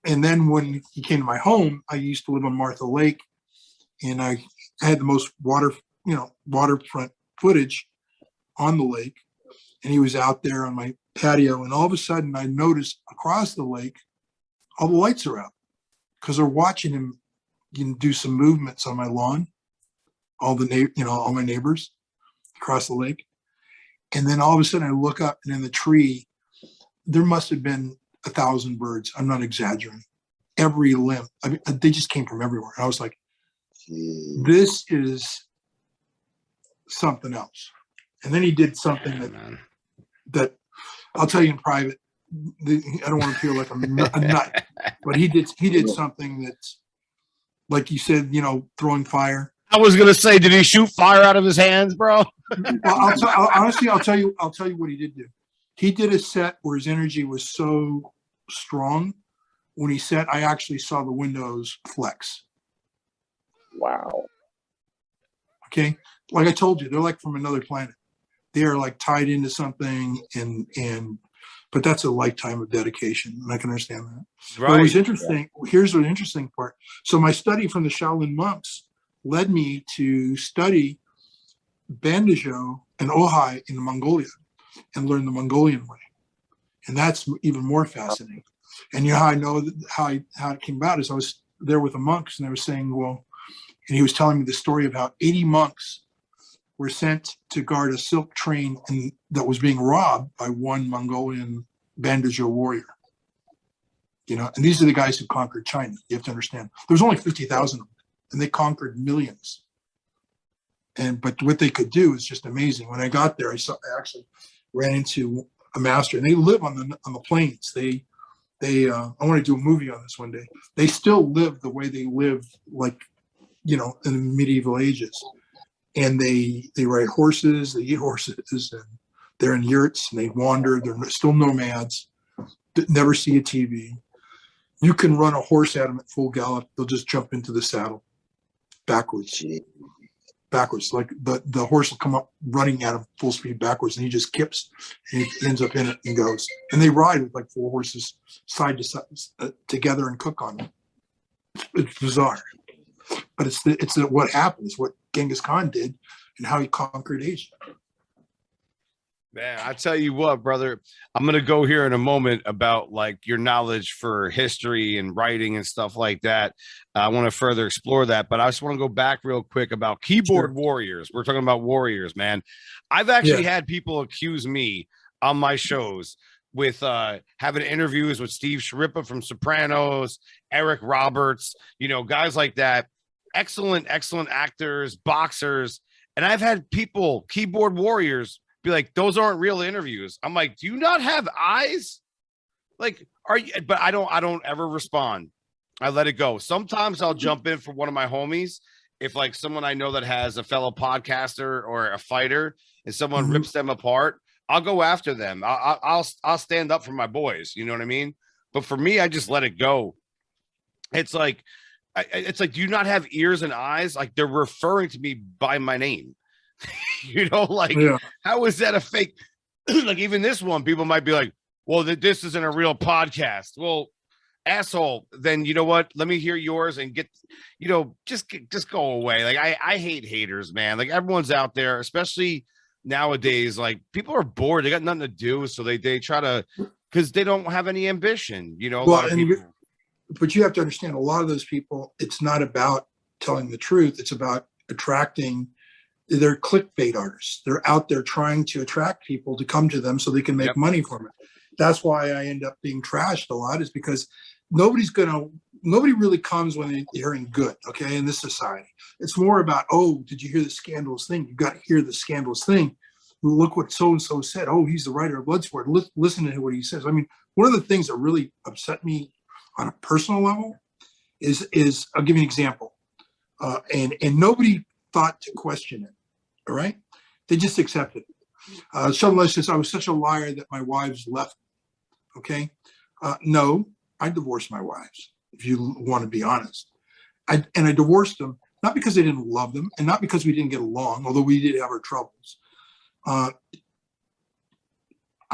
And then when he came to my home, I used to live on Martha Lake, and I had the most waterfront footage on the lake. And he was out there on my patio, and all of a sudden I noticed across the lake, all the lights are out because they're watching him do some movements on my lawn. All my neighbors across the lake. And then all of a sudden I look up, and in the tree, there must have been 1,000 birds. I'm not exaggerating. Every limb. I mean, they just came from everywhere. I was like, this is something else. And then he did something that I'll tell you in private. I don't want to feel like a nut, but he did something that's, like you said, throwing fire. I was gonna say, did he shoot fire out of his hands, bro? Well, honestly, I'll tell you what he did do. He did a set where his energy was so strong. When he set, I actually saw the windows flex. Wow. Okay, like I told you, they're like from another planet. They are like tied into something, and but that's a lifetime of dedication, and I can understand that. Right. But it was interesting. Here's an interesting part. So my study from the Shaolin monks led me to study Bandajo and Ojai in Mongolia and learn the Mongolian way. And that's even more fascinating. And how I know how it came about is I was there with the monks, and they were saying, well, and he was telling me the story of how 80 monks were sent to guard a silk train that was being robbed by one Mongolian Bandajo warrior. And these are the guys who conquered China. You have to understand. There was only 50,000 of them, and they conquered millions. But what they could do is just amazing. When I got there, I actually ran into a master, and they live on the plains. I want to do a movie on this one day. They still live the way they lived, like, in the medieval ages. And they ride horses, they eat horses, and they're in yurts, and they wander. They're still nomads, never see a TV. You can run a horse at them at full gallop. They'll just jump into the saddle backwards. Like the horse will come up running at him full speed backwards, and he just kips, and he ends up in it and goes. And they ride with like 4 horses side to side together and cook on them. It's bizarre, but it's what happens, what Genghis Khan did, and how he conquered Asia. Man, I tell you what, brother, I'm going to go here in a moment about like your knowledge for history and writing and stuff like that. I want to further explore that, but I just want to go back real quick about keyboard warriors. We're talking about warriors, man. I've actually had people accuse me on my shows with having interviews with Steve Sharippa from Sopranos, Eric Roberts, guys like that. Excellent actors, boxers. And I've had people, keyboard warriors, be like, those aren't real interviews. I'm like, do you not have eyes? Like, are you? But I don't ever respond. I let it go. Sometimes I'll jump in for one of my homies. If like someone I know that has a fellow podcaster or a fighter and someone rips them apart, I'll go after them. I'll stand up for my boys. You know what I mean? But for me, I just let it go. It's like, do you not have ears and eyes? Like they're referring to me by my name. How is that a fake? Like even this one, people might be like, well, this isn't a real podcast. Well, asshole, then you know what? Let me hear yours and get, just go away. Like I hate haters, man. Like everyone's out there, especially nowadays, like people are bored. They got nothing to do. So they try to, because they don't have any ambition, a lot of people. But you have to understand, a lot of those people, it's not about telling the truth. It's about attracting. They're clickbait artists. They're out there trying to attract people to come to them so they can make money from it. That's why I end up being trashed a lot, is because nobody really comes when they're hearing good, okay, in this society. It's more about, oh, did you hear the scandalous thing? You got to hear the scandalous thing. Look what so-and-so said. Oh, he's the writer of Bloodsport. Listen to what he says. I mean, one of the things that really upset me on a personal level is I'll give you an example. And nobody thought to question it. All right, they just accepted it. Someone says I was such a liar that my wives left. Okay, no, I divorced my wives. If you want to be honest, I divorced them not because I didn't love them, and not because we didn't get along, although we did have our troubles. I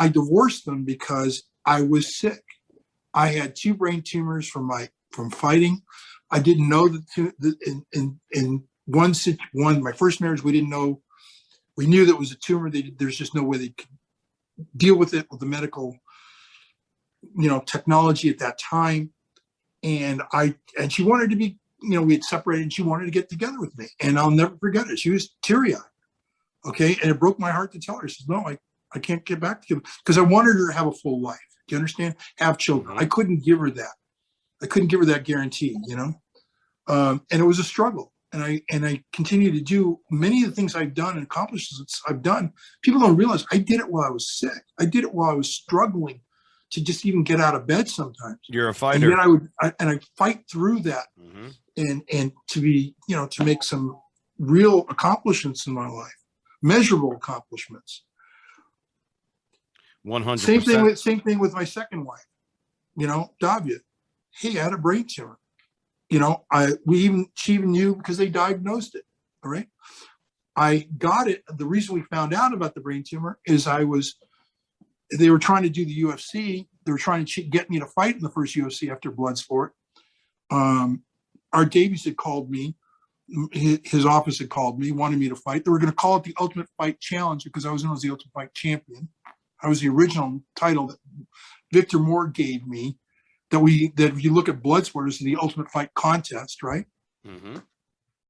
divorced them because I was sick. I had 2 brain tumors from fighting. I didn't know that in one, my first marriage, we didn't know. We knew that it was a tumor. There's just no way they could deal with it with the medical, technology at that time. And she wanted to be, we had separated, and she wanted to get together with me. And I'll never forget it. She was teary-eyed. Okay, and it broke my heart to tell her. She says, "No, I can't get back to you," because I wanted her to have a full life. Do you understand? Have children. I couldn't give her that. I couldn't give her that guarantee. And it was a struggle. And I continue to do many of the things I've done and accomplishments I've done. People don't realize I did it while I was sick. I did it while I was struggling to just even get out of bed sometimes. You're a fighter. And then I fight through that and to be, to make some real accomplishments in my life, measurable accomplishments. 100%. Same thing with my second wife, Davia. Hey, I had a brain tumor. She even knew because they diagnosed it. All right. I got it. The reason we found out about the brain tumor is I was they were trying to do the UFC. They were trying to get me to fight in the first UFC after Bloodsport. Art Davies had called me. His office had called me, wanted me to fight. They were going to call it the Ultimate Fight Challenge because I was known as the Ultimate Fight Champion. I was the original title that Victor Moore gave me. That if you look at Bloodsport, it's the Ultimate Fight Contest, right? Mm-hmm.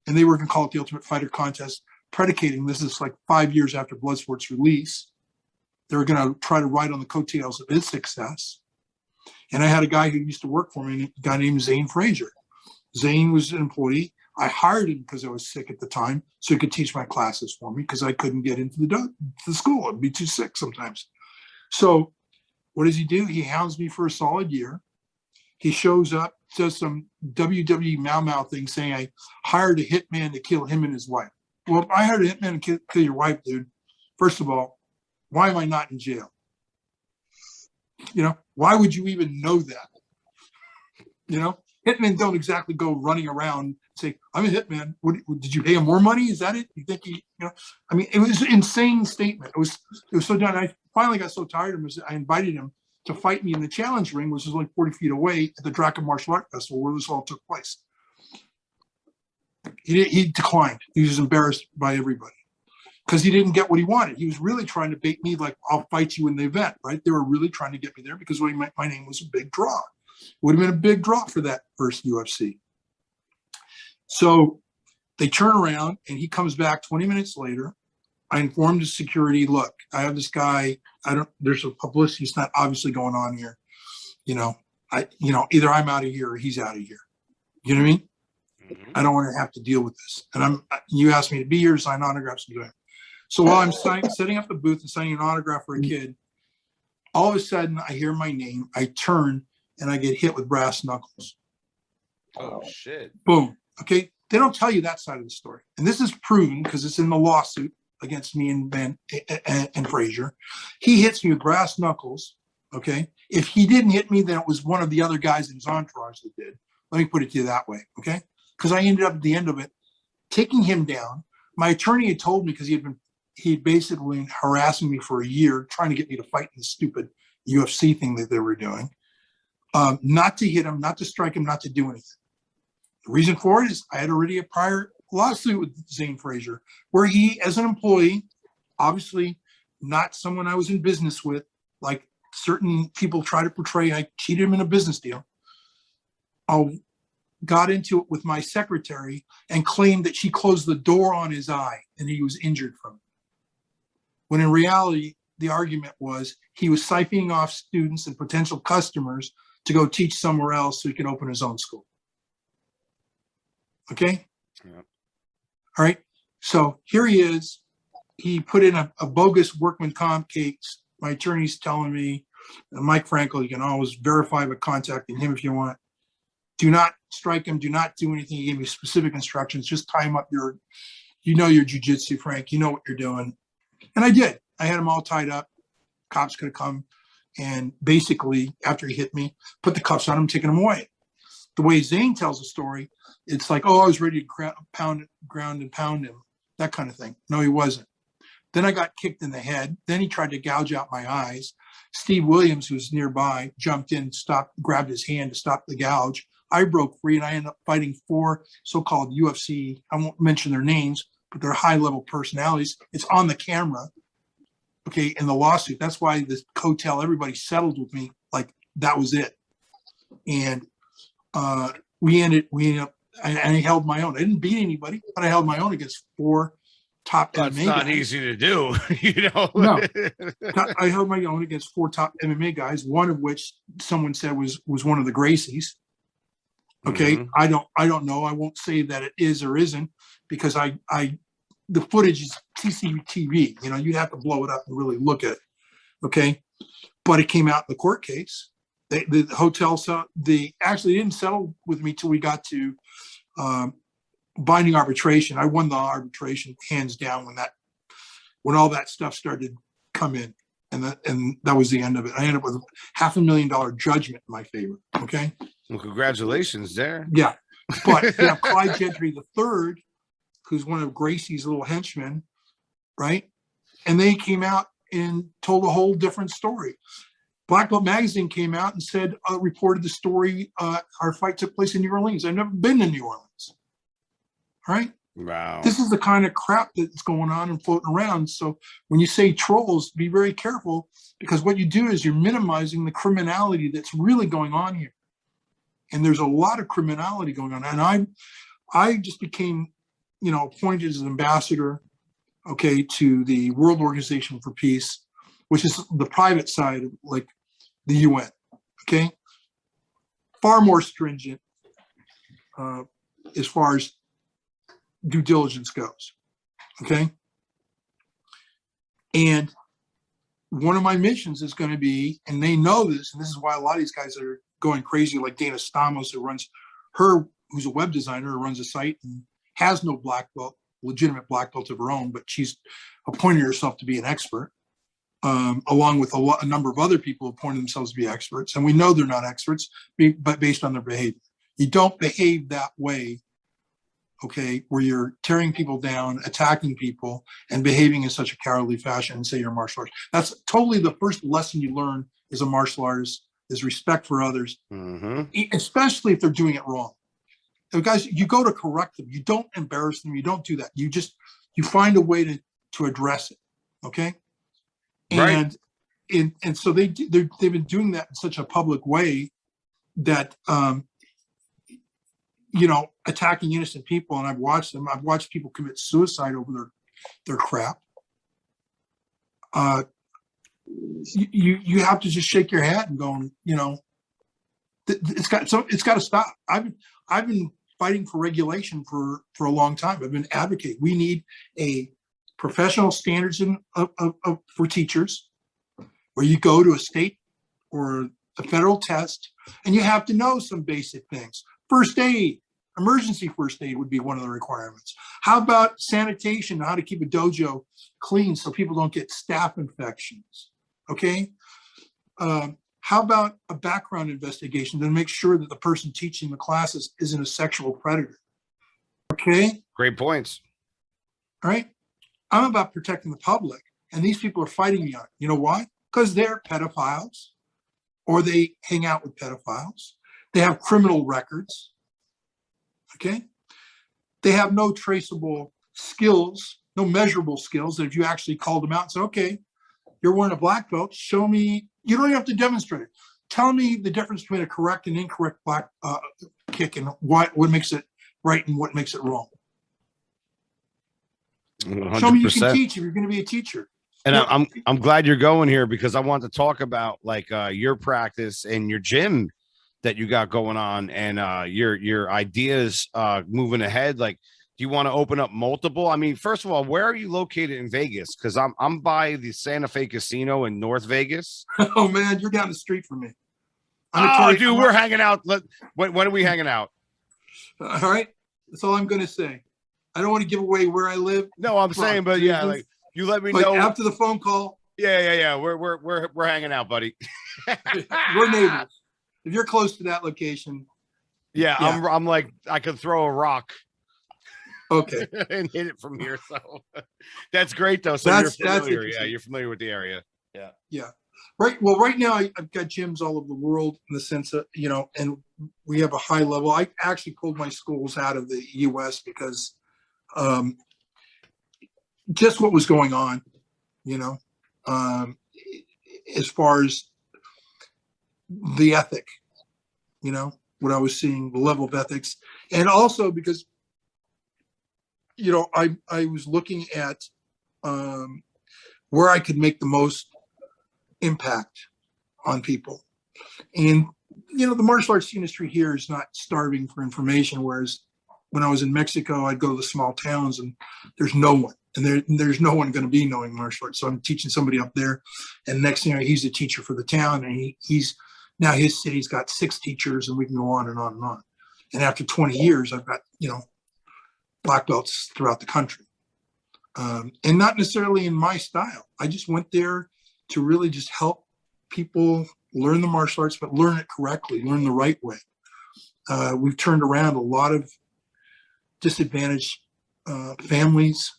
And they were going to call it the Ultimate Fighter Contest, predicating this is like 5 years after Bloodsport's release. They were going to try to ride on the coattails of its success. And I had a guy who used to work for me, a guy named Zane Frazier. Zane was an employee. I hired him because I was sick at the time, so he could teach my classes for me because I couldn't get into the school. I'd be too sick sometimes. So what does he do? He hounds me for a solid year. He shows up, says some WWE Mau thing saying I hired a hitman to kill him and his wife. Well, if I hired a hitman to kill your wife, dude, first of all, why am I not in jail? Why would you even know that? Hitmen don't exactly go running around and say, I'm a hitman. Did you pay him more money? Is that it? You think it was an insane statement. It was so done. I finally got so tired of him. I invited him to fight me in the challenge ring, which is like 40 feet away at the Draken Martial Art Festival where this all took place. He declined. He was embarrassed by everybody because he didn't get what he wanted. He was really trying to bait me like, I'll fight you in the event, right? They were really trying to get me there because my name was a big draw. Would have been a big draw for that first UFC. So they turn around and he comes back 20 minutes later. I informed the security, look, I have this guy. There's a publicity stunt obviously going on here. Either I'm out of here or he's out of here. You know what I mean? Mm-hmm. I don't want to have to deal with this. And you asked me to be here to sign autographs. So while I'm setting up the booth and signing an autograph for a kid, all of a sudden I hear my name. I turn and I get hit with brass knuckles. Oh, shit. Boom. Okay. They don't tell you that side of the story. And this is proven because it's in the lawsuit against me and Frazier. He hits me with brass knuckles. Okay. If he didn't hit me, then it was one of the other guys in his entourage that did. Let me put it to you that way. Okay. Because I ended up at the end of it taking him down. My attorney had told me because he'd basically been harassing me for a year, trying to get me to fight in the stupid UFC thing that they were doing. Not to hit him, not to strike him, not to do anything. The reason for it is I had already a prior lawsuit with Zane Frazier, where he, as an employee, obviously not someone I was in business with, like certain people try to portray, I cheated him in a business deal. I got into it with my secretary and claimed that she closed the door on his eye and he was injured from it. When in reality, the argument was he was siphoning off students and potential customers to go teach somewhere else so he could open his own school. Okay? Yeah. All right. So here he is. He put in a bogus workman comp case. My attorney's telling me, Mike Frankel, you can always verify by contacting him if you want. Do not strike him. Do not do anything. He gave me specific instructions. Just tie him up your jujitsu, Frank. You know what you're doing. And I did. I had him all tied up. Cops could have come and basically, after he hit me, put the cuffs on him, taking him away. The way Zane tells the story, it's like, oh, I was ready to ground and pound him, that kind of thing. No, he wasn't. Then I got kicked in the head. Then he tried to gouge out my eyes. Steve Williams, who was nearby, jumped in, grabbed his hand to stop the gouge. I broke free, and I ended up fighting 4 so-called UFC, I won't mention their names, but they're high-level personalities. It's on the camera, okay, in the lawsuit. That's why the coattail, everybody settled with me like that was it. And we ended up, and I held my own. I didn't beat anybody, but I held my own against 4 top MMA guys. It's not easy to do, No, I held my own against 4 top MMA guys, one of which someone said was one of the Gracies. Okay, mm-hmm. I don't know. I won't say that it is or isn't because the footage is CCTV. You'd have to blow it up and really look at it. Okay, but it came out in the court case. The hotel, they actually didn't settle with me till we got to binding arbitration. I won the arbitration hands down when all that stuff started to come in, and that was the end of it. I ended up with a $500,000 judgment in my favor. Okay. Well, congratulations there. Yeah, but Clyde Gentry III, who's one of Gracie's little henchmen, right? And they came out and told a whole different story. Black Belt Magazine came out and said, reported the story, our fight took place in New Orleans. I've never been to New Orleans. All right. Wow. This is the kind of crap that's going on and floating around. So when you say trolls, be very careful, because what you do is you're minimizing the criminality that's really going on here. And there's a lot of criminality going on. And I just became, appointed as an ambassador, okay, to the World Organization for Peace, which is the private side of like the UN, okay? Far more stringent as far as due diligence goes, okay? And one of my missions is going to be, and they know this, and this is why a lot of these guys are going crazy, like Dana Stamos, who's a web designer, who runs a site and has no black belt, legitimate black belt of her own, but she's appointed herself to be an expert, along with a number of other people who appointed themselves to be experts. And we know they're not experts, but based on their behavior. You don't behave that way, okay, where you're tearing people down, attacking people, and behaving in such a cowardly fashion and say you're a martial artist. That's totally the first lesson you learn as a martial artist, is respect for others, especially if they're doing it wrong. So guys, you go to correct them. You don't embarrass them. You don't do that. You find a way to address it, okay? Right. And so they've been doing that in such a public way that attacking innocent people, and I've watched them. I've watched people commit suicide over their crap. You have to just shake your head and go, it's got to stop. I've been fighting for regulation for a long time. I've been advocating. We need a professional standards for teachers, where you go to a state or a federal test, and you have to know some basic things. First aid, emergency first aid would be one of the requirements. How about sanitation, how to keep a dojo clean so people don't get staph infections, okay? How about a background investigation to make sure that the person teaching the classes isn't a sexual predator, okay? Great points. All right? I'm about protecting the public, and these people are fighting me on it. You know why? Because they're pedophiles, or they hang out with pedophiles. They have criminal records, okay? They have no traceable skills, no measurable skills that if you actually called them out and said, okay, you're wearing a black belt, show me, you don't even have to demonstrate it. Tell me the difference between a correct and incorrect black kick, and what makes it right and what makes it wrong. 100%. Show me you can teach if you're going to be a teacher. And I'm glad you're going here, because I want to talk about like your practice and your gym that you got going on, and your ideas moving ahead. Like, do you want to open up multiple? I mean, first of all, where are you located in Vegas? Because I'm by the Santa Fe Casino in North Vegas. Oh man, you're down the street from me. Dude, we're hanging out. When are we hanging out? All right, that's all I'm going to say. I don't want to give away where I live. No, I'm saying, but yeah, like, you let me know after the phone call. Yeah. We're hanging out, buddy. We're neighbors. If you're close to that location. Yeah. I'm like, I could throw a rock. Okay. And hit it from here. So that's great though. So you're familiar. Yeah, you're familiar with the area. Yeah. Yeah. Right. Well, right now I've got gyms all over the world, in the sense that, and we have a high level. I actually pulled my schools out of the US because just what was going on, as far as the ethic, what I was seeing, the level of ethics, and also because, I was looking at where I could make the most impact on people. And, the martial arts industry here is not starving for information, whereas when I was in Mexico, I'd go to the small towns and there's no one. And there's no one going to be knowing martial arts. So I'm teaching somebody up there, and next thing he's a teacher for the town, and he's now his city's got 6 teachers, and we can go on and on and on. And after 20 years, I've got, black belts throughout the country. And not necessarily in my style. I just went there to really just help people learn the martial arts, but learn it correctly, learn the right way. We've turned around a lot of disadvantaged families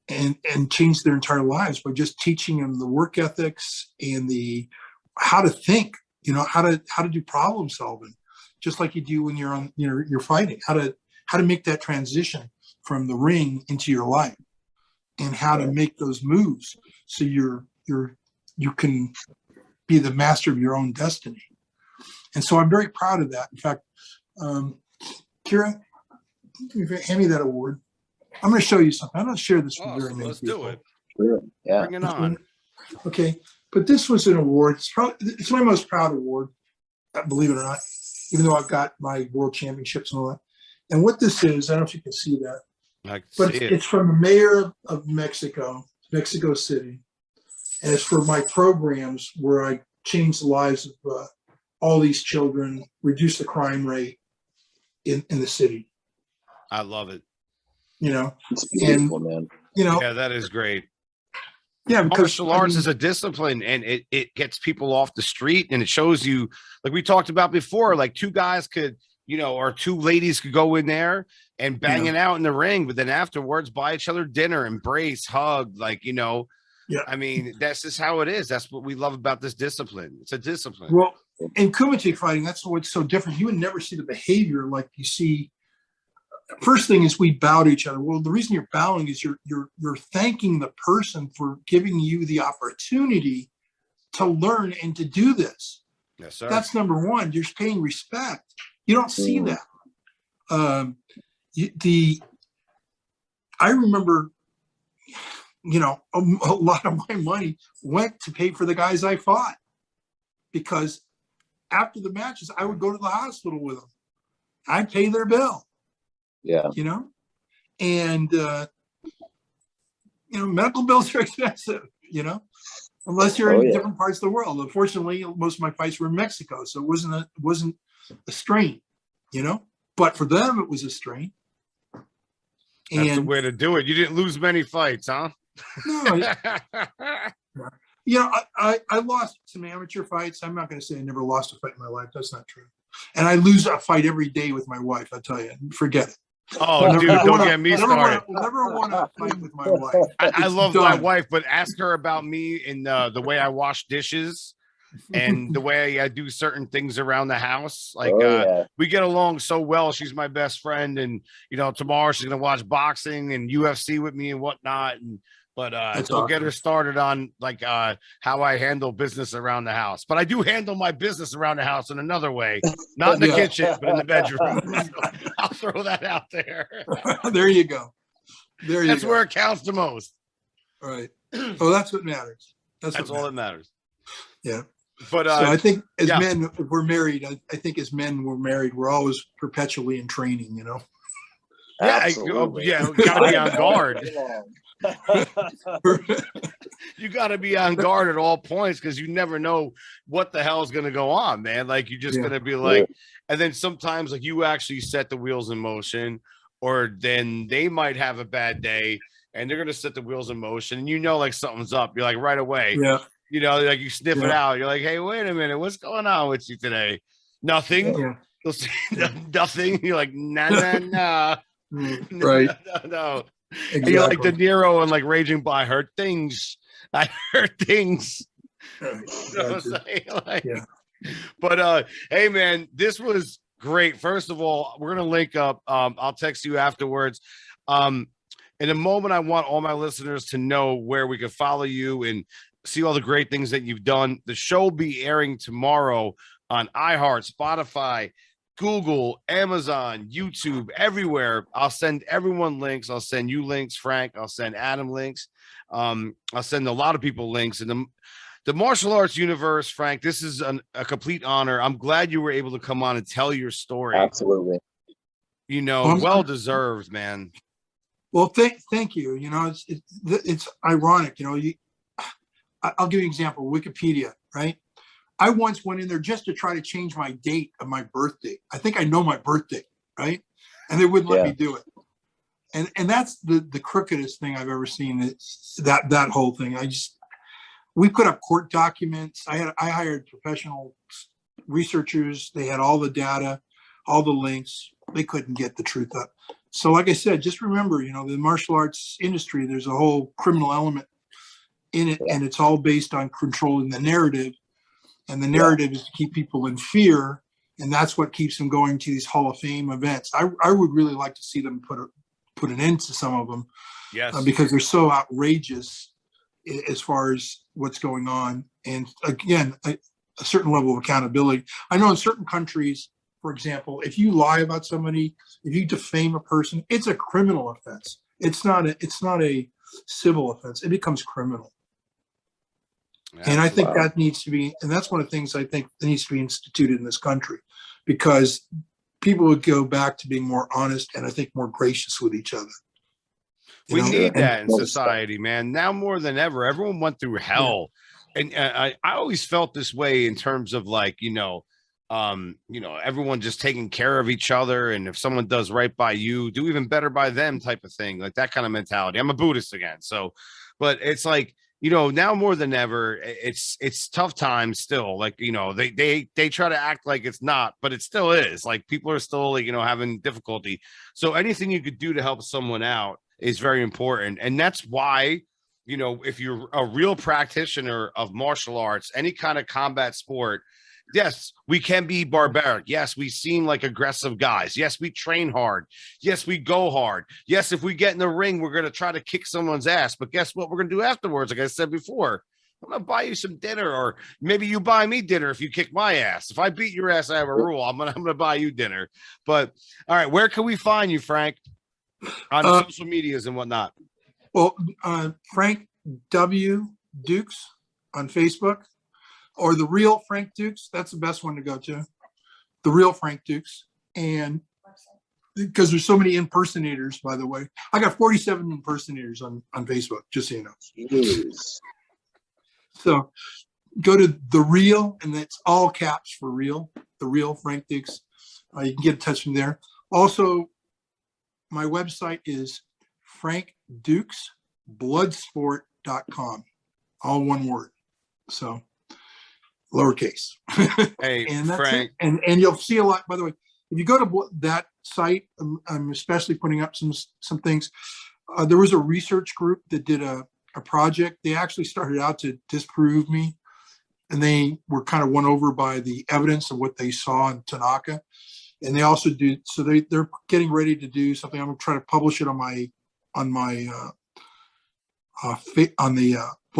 and change their entire lives by just teaching them the work ethics and the how to think, how to do problem solving, just like you do when you're on, you're fighting, how to make that transition from the ring into your life, and how to make those moves so you can be the master of your own destiny. And so I'm very proud of that. In fact, Kira, hand me that award. I'm going to show you something. I don't share this with very many people. Let's do it. Sure. Yeah. Bring it on. Okay, but this was an award. It's my most proud award, believe it or not, even though I've got my world championships and all that. And what this is, I don't know if you can see that, but it's from the mayor of Mexico City. And it's for my programs where I change the lives of all these children, reduce the crime rate in the city. I love it. It's beautiful, man. Yeah, that is great. Yeah, because martial arts is a discipline, and it gets people off the street, and it shows you, like we talked about before, like two guys could, or two ladies could go in there and bang it out in the ring, but then afterwards buy each other dinner, embrace, hug, Yeah. I mean, that's just how it is. That's what we love about this discipline. It's a discipline. Well, in Kumite fighting, that's what's so different. You would never see the behavior like you see. First thing is we bow to each other. Well, the reason you're bowing is you're thanking the person for giving you the opportunity to learn and to do this. Yes, sir. That's number one. You're paying respect. You don't see that. I remember, a lot of my money went to pay for the guys I fought, because after the matches, I would go to the hospital with them. I'd pay their bill. Yeah. And, medical bills are expensive, unless you're in different parts of the world. Unfortunately, most of my fights were in Mexico, so it wasn't a strain, but for them, it was a strain. That's the way to do it. You didn't lose many fights, huh? No. I lost some amateur fights. I'm not going to say I never lost a fight in my life. That's not true. And I lose a fight every day with my wife. I tell you, forget it. Oh, dude, don't get me started. Never want to fight with my wife. I love my wife, but ask her about me and the way I wash dishes and the way I do certain things around the house. We get along so well. She's my best friend, and tomorrow she's gonna watch boxing and UFC with me and whatnot. But don't get her started on how I handle business around the house. But I do handle my business around the house in another way, not in the kitchen, but in the bedroom. So I'll throw that out there. There you go. That's where it counts the most. All right. Oh, that's what matters. That's all that matters. Yeah. But so I think as men, if we're married, I think as men, we're married, we're always perpetually in training, Absolutely. Gotta be on guard. You got to be on guard at all points, because you never know what the hell is going to go on, man. You're just going to be and then sometimes you actually set the wheels in motion, or then they might have a bad day and they're going to set the wheels in motion, and something's up. You're right away. Yeah. You sniff it out. You're like, hey, wait a minute, what's going on with you today? Nothing. Yeah. Nothing. You're like, nah. Right. No. Exactly. And you're like De Niro and Raging Bull. I heard things. Right. You know what I'm saying? But hey, man, this was great. First of all, we're gonna link up. I'll text you afterwards. In a moment, I want all my listeners to know where we can follow you and see all the great things that you've done. The show will be airing tomorrow on iHeart, Spotify, Google, Amazon, YouTube, everywhere. I'll send everyone links. I'll send you links, Frank. I'll send Adam links. I'll send a lot of people links. And the martial arts universe, Frank, this is a complete honor. I'm glad you were able to come on and tell your story. Absolutely. Well deserved, man. Well, thank you. It's ironic. I'll give you an example. Wikipedia, right? I once went in there just to try to change my date of my birthday. I think I know my birthday, right? And they wouldn't let me do it. And that's the crookedest thing I've ever seen. It's that whole thing. We put up court documents. I hired professional researchers. They had all the data, all the links. They couldn't get the truth up. So like I said, just remember, the martial arts industry, there's a whole criminal element in it, and it's all based on controlling the narrative. And the narrative is to keep people in fear, and that's what keeps them going to these Hall of Fame events. I would really like to see them put an end to some of them, Yes, because they're so outrageous as far as what's going on. And again, a certain level of accountability. I know in certain countries, for example, if you lie about somebody, if you defame a person, it's a criminal offense. It's not a civil offense. It becomes criminal. And I think that needs to be, and that's one of the things I think that needs to be instituted in this country, because people would go back to being more honest and I think more gracious with each other. We need that in society, man. Now more than ever, everyone went through hell. And I always felt this way in terms of like, everyone just taking care of each other. And if someone does right by you, do even better by them type of thing, like that kind of mentality. I'm a Buddhist again. So, but it's like, now more than ever, it's tough times still. Like, they try to act like it's not, but it still is. Like people are still like, having difficulty. So anything you could do to help someone out is very important. And that's why, if you're a real practitioner of martial arts, any kind of combat sport, yes, we can be barbaric. Yes, we seem like aggressive guys. Yes, we train hard. Yes, we go hard. Yes, if we get in the ring, we're going to try to kick someone's ass. But guess what we're going to do afterwards? Like I said before, I'm going to buy you some dinner, or maybe you buy me dinner if you kick my ass. If I beat your ass, I have a rule. I'm going to buy you dinner. But all right, where can we find you, Frank, on social medias and whatnot? Well, Frank W. Dukes on Facebook. Or the real Frank Dukes, that's the best one to go to. The real Frank Dukes. And because there's so many impersonators, by the way. I got 47 impersonators on Facebook, just so you know. Jeez. So go to the real, and it's all caps for real, the real Frank Dukes. You can get in touch with me there. Also, my website is frankdukesbloodsport.com. All one word. So lowercase. Hey, and that's Frank. it. And you'll see a lot. By the way, if you go to that site, I'm especially putting up some things. There was a research group that did a project. They actually started out to disprove me, and they were kind of won over by the evidence of what they saw in Tanaka. And they also do, so they're getting ready to do something. I'm going to try to publish it on the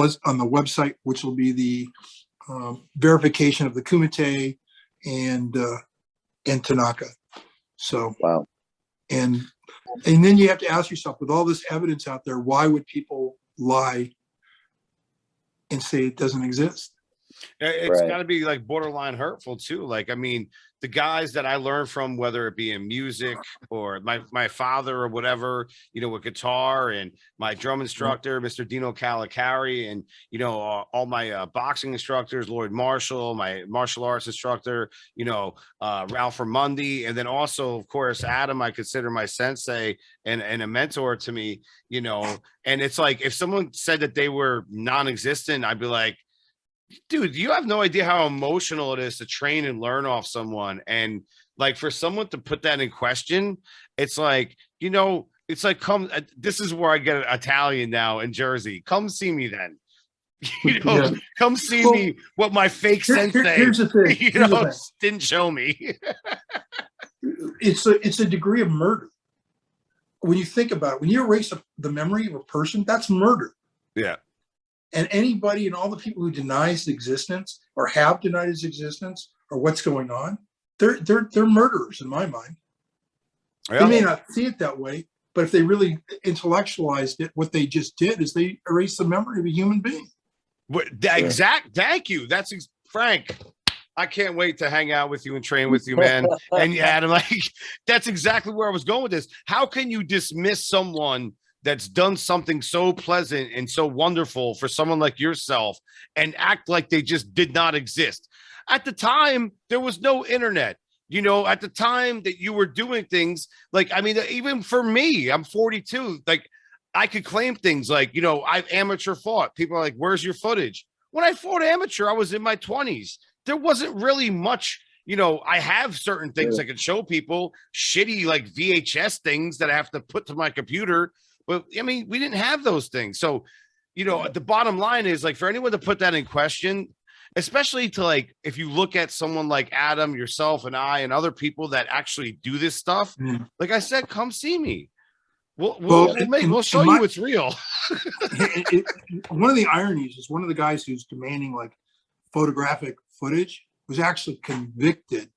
website, which will be the verification of the Kumite and Tanaka. So wow. And then you have to ask yourself, with all this evidence out there, why would people lie and say it doesn't exist? It's got to be like borderline hurtful too. Like, I mean, the guys that I learned from, whether it be in music or my father or whatever, with guitar, and my drum instructor, Mr. Dino Calicari, and, all my boxing instructors, Lloyd Marshall, my martial arts instructor, Ralph Ramundi. And then also, of course, Adam, I consider my sensei and a mentor to me, and it's like, if someone said that they were non-existent, I'd be like, dude, you have no idea how emotional it is to train and learn off someone. And like, for someone to put that in question, it's like, it's like, this is where I get Italian now in Jersey. Come see me then. Come see me what my fake sensei here's the thing. Didn't show me. It's a degree of murder. When you think about it, when you erase the memory of a person, that's murder. Yeah. And anybody and all the people who deny his existence or have denied his existence or what's going on, they're murderers in my mind. Yeah. They may not see it that way, but if they really intellectualized it, what they just did is they erased the memory of a human being. Thank you. That's Frank. I can't wait to hang out with you and train with you, man. And Adam, like, that's exactly where I was going with this. How can you dismiss someone that's done something so pleasant and so wonderful for someone like yourself and act like they just did not exist? At the time, there was no internet. At the time that you were doing things, like, I mean, even for me, I'm 42. Like, I could claim things like, I've amateur fought. People are like, where's your footage? When I fought amateur, I was in my 20s. There wasn't really much I have certain things I can show people, shitty like VHS things that I have to put to my computer. But I mean, we didn't have those things. So, the bottom line is like for anyone to put that in question, especially to like, if you look at someone like Adam, yourself and I, and other people that actually do this stuff, like I said, come see me. We'll show you it's real. One of the ironies is one of the guys who's demanding like photographic footage was actually convicted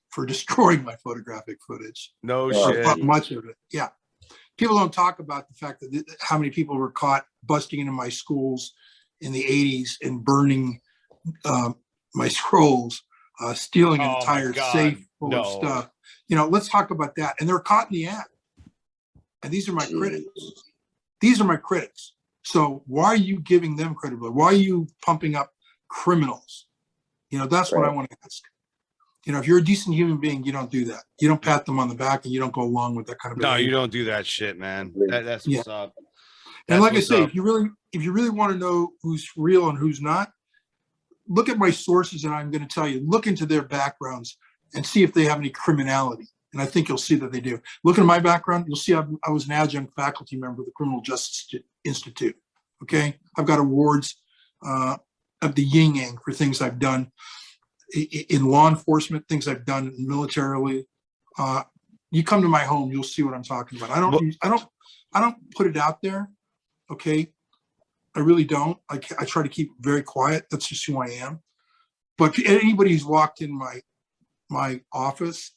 for destroying my photographic footage. No shit. Much of it. Yeah. People don't talk about the fact that how many people were caught busting into my schools in the 80s and burning my scrolls, stealing an entire safe full of stuff. Let's talk about that. And they're caught in the act. And these are my critics. These are my critics. So why are you giving them credibility? Why are you pumping up criminals? That's what I want to ask. If you're a decent human being, you don't do that. You don't pat them on the back and you don't go along with that kind of behavior. No, you don't do that shit, man. That's what's up. And like I say, if you really want to know who's real and who's not, look at my sources, and I'm going to tell you, look into their backgrounds and see if they have any criminality. And I think you'll see that they do. Look at my background. You'll see I was an adjunct faculty member of the Criminal Justice Institute. Okay. I've got awards of the yin yang for things I've done in law enforcement, things I've done militarily. You come to my home, you'll see what I'm talking about. I don't put it out there. Okay. I really don't. I try to keep it very quiet. That's just who I am. But anybody who's walked in my office,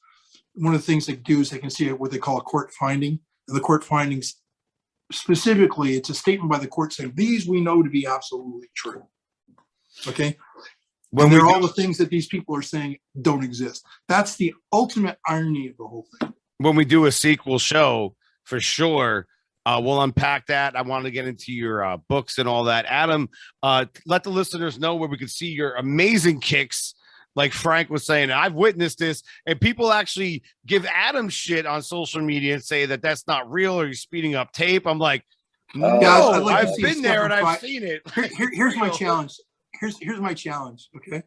one of the things they do is they can see what they call a court finding. And the court findings, specifically, it's a statement by the court saying, these we know to be absolutely true. Okay? And they're all the things that these people are saying don't exist. That's the ultimate irony of the whole thing. When we do a sequel show, for sure, we'll unpack that. I want to get into your books and all that. Adam, let the listeners know where we can see your amazing kicks. Like Frank was saying, I've witnessed this, and people actually give Adam shit on social media and say that that's not real or he's speeding up tape. I'm like, no, I've been there and I've seen it. Here's my challenge. Here's my challenge. Okay,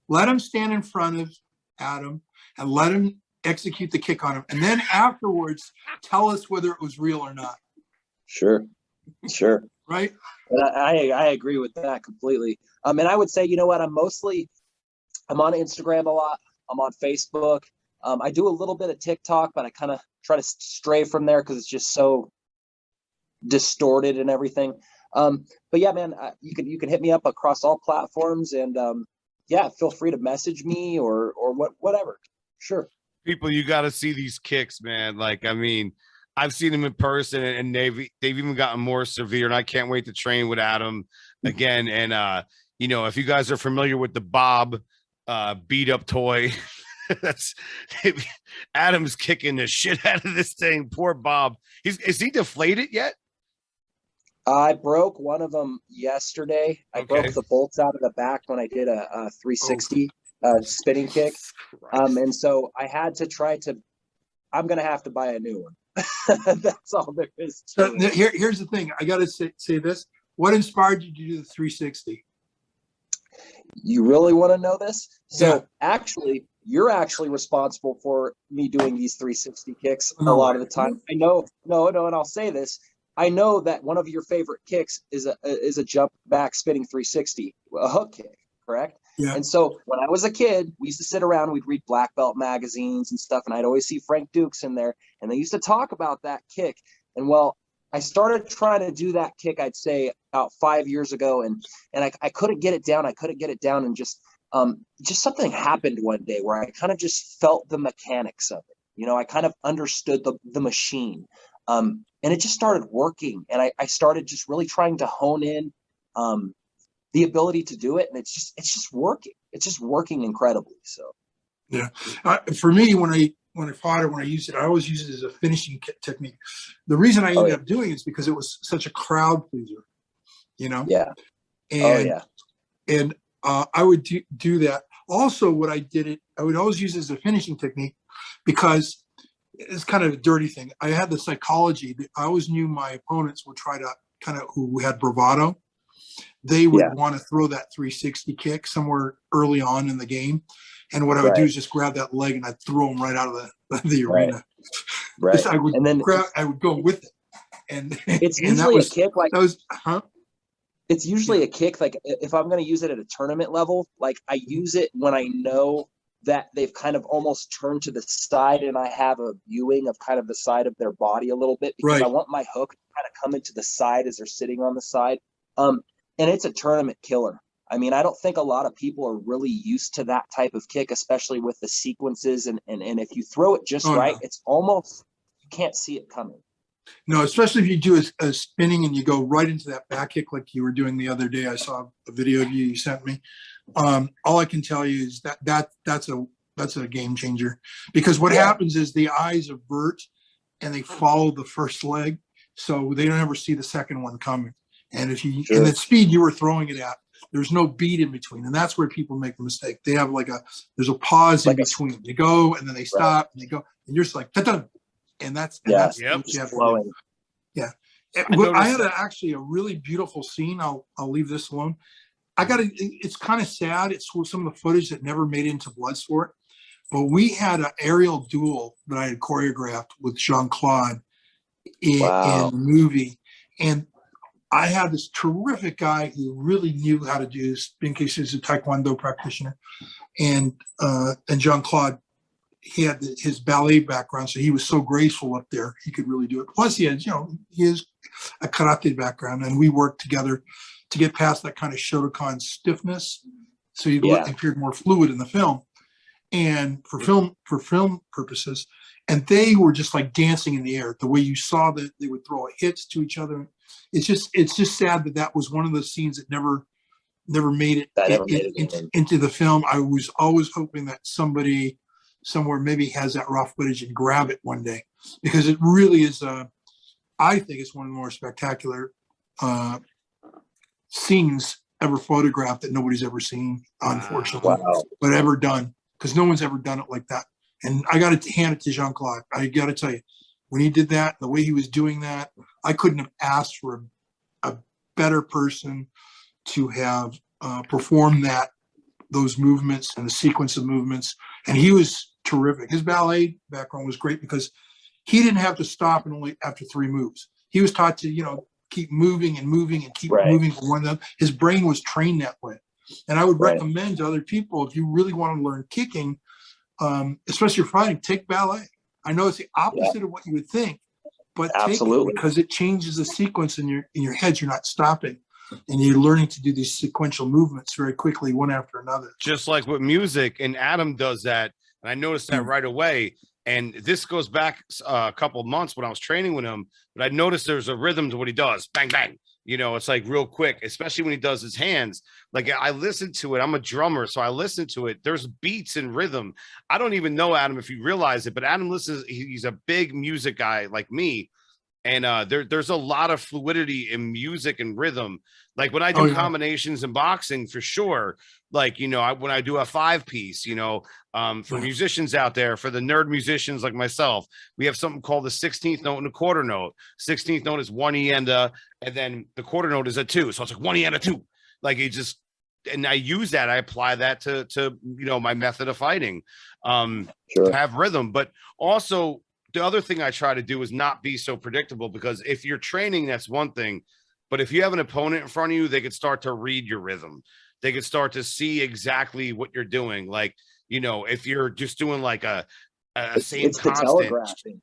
let him stand in front of Adam and let him execute the kick on him, and then afterwards tell us whether it was real or not. Sure. Right. And I agree with that completely. And I would say, you know what, I'm on Instagram a lot. I'm on Facebook. I do a little bit of TikTok, but I kind of try to stray from there because it's just so distorted and everything. But yeah, man, you can hit me up across all platforms, and feel free to message me or whatever. Sure. People, you got to see these kicks, man. Like, I mean, I've seen them in person, and they've even gotten more severe, and I can't wait to train with Adam again. And if you guys are familiar with the Bob beat up toy, that's Adam's kicking the shit out of this thing. Poor Bob. Is he deflated yet? I broke one of them yesterday. I broke the bolts out of the back when I did a 360 spinning kick. And so I had to I'm going to have to buy a new one. That's all there is to it. Here's the thing. I got to say this. What inspired you to do the 360? You really want to know this? So actually, you're actually responsible for me doing these 360 kicks a lot of the time. I know, no, and I'll say this. I know that one of your favorite kicks is a jump back spinning 360, a hook kick, correct? Yeah. And so when I was a kid, we used to sit around, we'd read black belt magazines and stuff, and I'd always see Frank Dukes in there, and they used to talk about that kick. And well, I started trying to do that kick, I'd say about 5 years ago, and I couldn't get it down. And just something happened one day where I kind of just felt the mechanics of it. I kind of understood the machine. And it just started working, and I started just really trying to hone in the ability to do it, and it's just working. It's just working incredibly. So, yeah, for me, when I fought it, when I used it, I always use it as a finishing technique. The reason I ended up doing it is because it was such a crowd pleaser, Yeah. And and I would do that. Also, what I would always use it as a finishing technique because it's kind of a dirty thing. I had the psychology. I always knew my opponents would try to who had bravado. They would want to throw that 360 kick somewhere early on in the game. And what I would do is just grab that leg and I'd throw him right out of the arena. Right. I would and then I would go with it. And it's and usually a kick like that was it's usually a kick like if I'm going to use it at a tournament level, like I use it when I know that they've kind of almost turned to the side and I have a viewing of kind of the side of their body a little bit because I want my hook to kind of come into the side as they're sitting on the side. And it's a tournament killer. I mean, I don't think a lot of people are really used to that type of kick, especially with the sequences. And if you throw it just right, it's almost, you can't see it coming. No, especially if you do a spinning and you go right into that back kick like you were doing the other day. I saw a video of you sent me. All I can tell you is that's a game changer, because what happens is the eyes avert and they follow the first leg, so they don't ever see the second one coming. And if you and the speed you were throwing it at, there's no beat in between, and that's where people make the mistake. They have there's a pause in between. They go and then they stop and they go, and you're just like ta-da. And that's what you have to do. Yeah. I had actually a really beautiful scene. I'll leave this alone. It's kind of sad. It's some of the footage that never made it into Bloodsport, but we had an aerial duel that I had choreographed with Jean-Claude in the movie. And I had this terrific guy who really knew how to do spin kicks. He's a Taekwondo practitioner. And Jean-Claude, he had his ballet background, so he was so graceful up there. He could really do it. Plus, he has a karate background, and we worked together to get past that kind of Shotokan stiffness, so he appeared more fluid in the film, and for film purposes. And they were just like dancing in the air. The way you saw that they would throw hits to each other. It's just sad that was one of those scenes that never made it into the film. I was always hoping that somebody somewhere maybe has that raw footage and grab it one day, because it really is I think it's one of the more spectacular scenes ever photographed that nobody's ever seen, unfortunately, but ever done, because no one's ever done it like that. And I got to hand it to Jean-Claude. I got to tell you, when he did that, the way he was doing that, I couldn't have asked for a better person to have performed those movements and the sequence of movements. And he was terrific. His ballet background was great because he didn't have to stop and only after 3 moves. He was taught to, keep moving and moving and keep moving from one to the other. His brain was trained that way. And I would recommend to other people, if you really want to learn kicking, especially if you're fighting, take ballet. I know it's the opposite of what you would think, but take it, because it changes the sequence in your head. You're not stopping, and you're learning to do these sequential movements very quickly, one after another. Just like with music, and Adam does that, and I noticed that right away. And this goes back a couple of months when I was training with him, but I noticed there's a rhythm to what he does. Bang, bang. It's like real quick, especially when he does his hands. Like, I listen to it. I'm a drummer, so I listen to it. There's beats and rhythm. I don't even know, Adam, if you realize it, but Adam listens. He's a big music guy like me. And there's a lot of fluidity in music and rhythm. Like when I do combinations in boxing, for sure. Like, when I do a 5-piece, for musicians out there, for the nerd musicians like myself, we have something called the 16th note and a quarter note. 16th note is 1 E and then the quarter note is a 2. So it's like 1 E and a 2. Like and I use that. I apply that to my method of fighting, to have rhythm. But also, the other thing I try to do is not be so predictable, because if you're training, that's one thing. But if you have an opponent in front of you, they could start to read your rhythm. They could start to see exactly what you're doing. Like, if you're just doing like a same constant.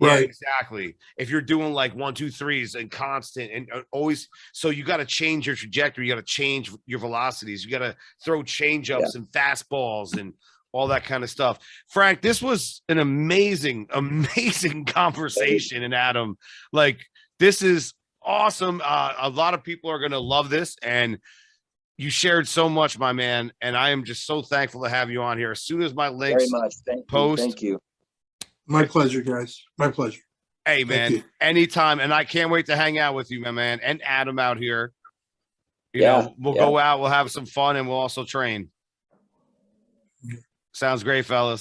Yeah, exactly. If you're doing like 1, 2, 3s and constant and always, so you got to change your trajectory. You got to change your velocities. You got to throw change ups and fastballs and all that kind of stuff. Frank, this was an amazing conversation. And Adam, like, this is awesome. A lot of people are going to love this, and you shared so much, my man. And I am just so thankful to have you on here. As soon as my links post. Thank you. My pleasure, guys. My pleasure. Hey, man, anytime. And I can't wait to hang out with you, my man, and Adam out here. We'll go out, we'll have some fun, and we'll also train. Sounds great, fellas.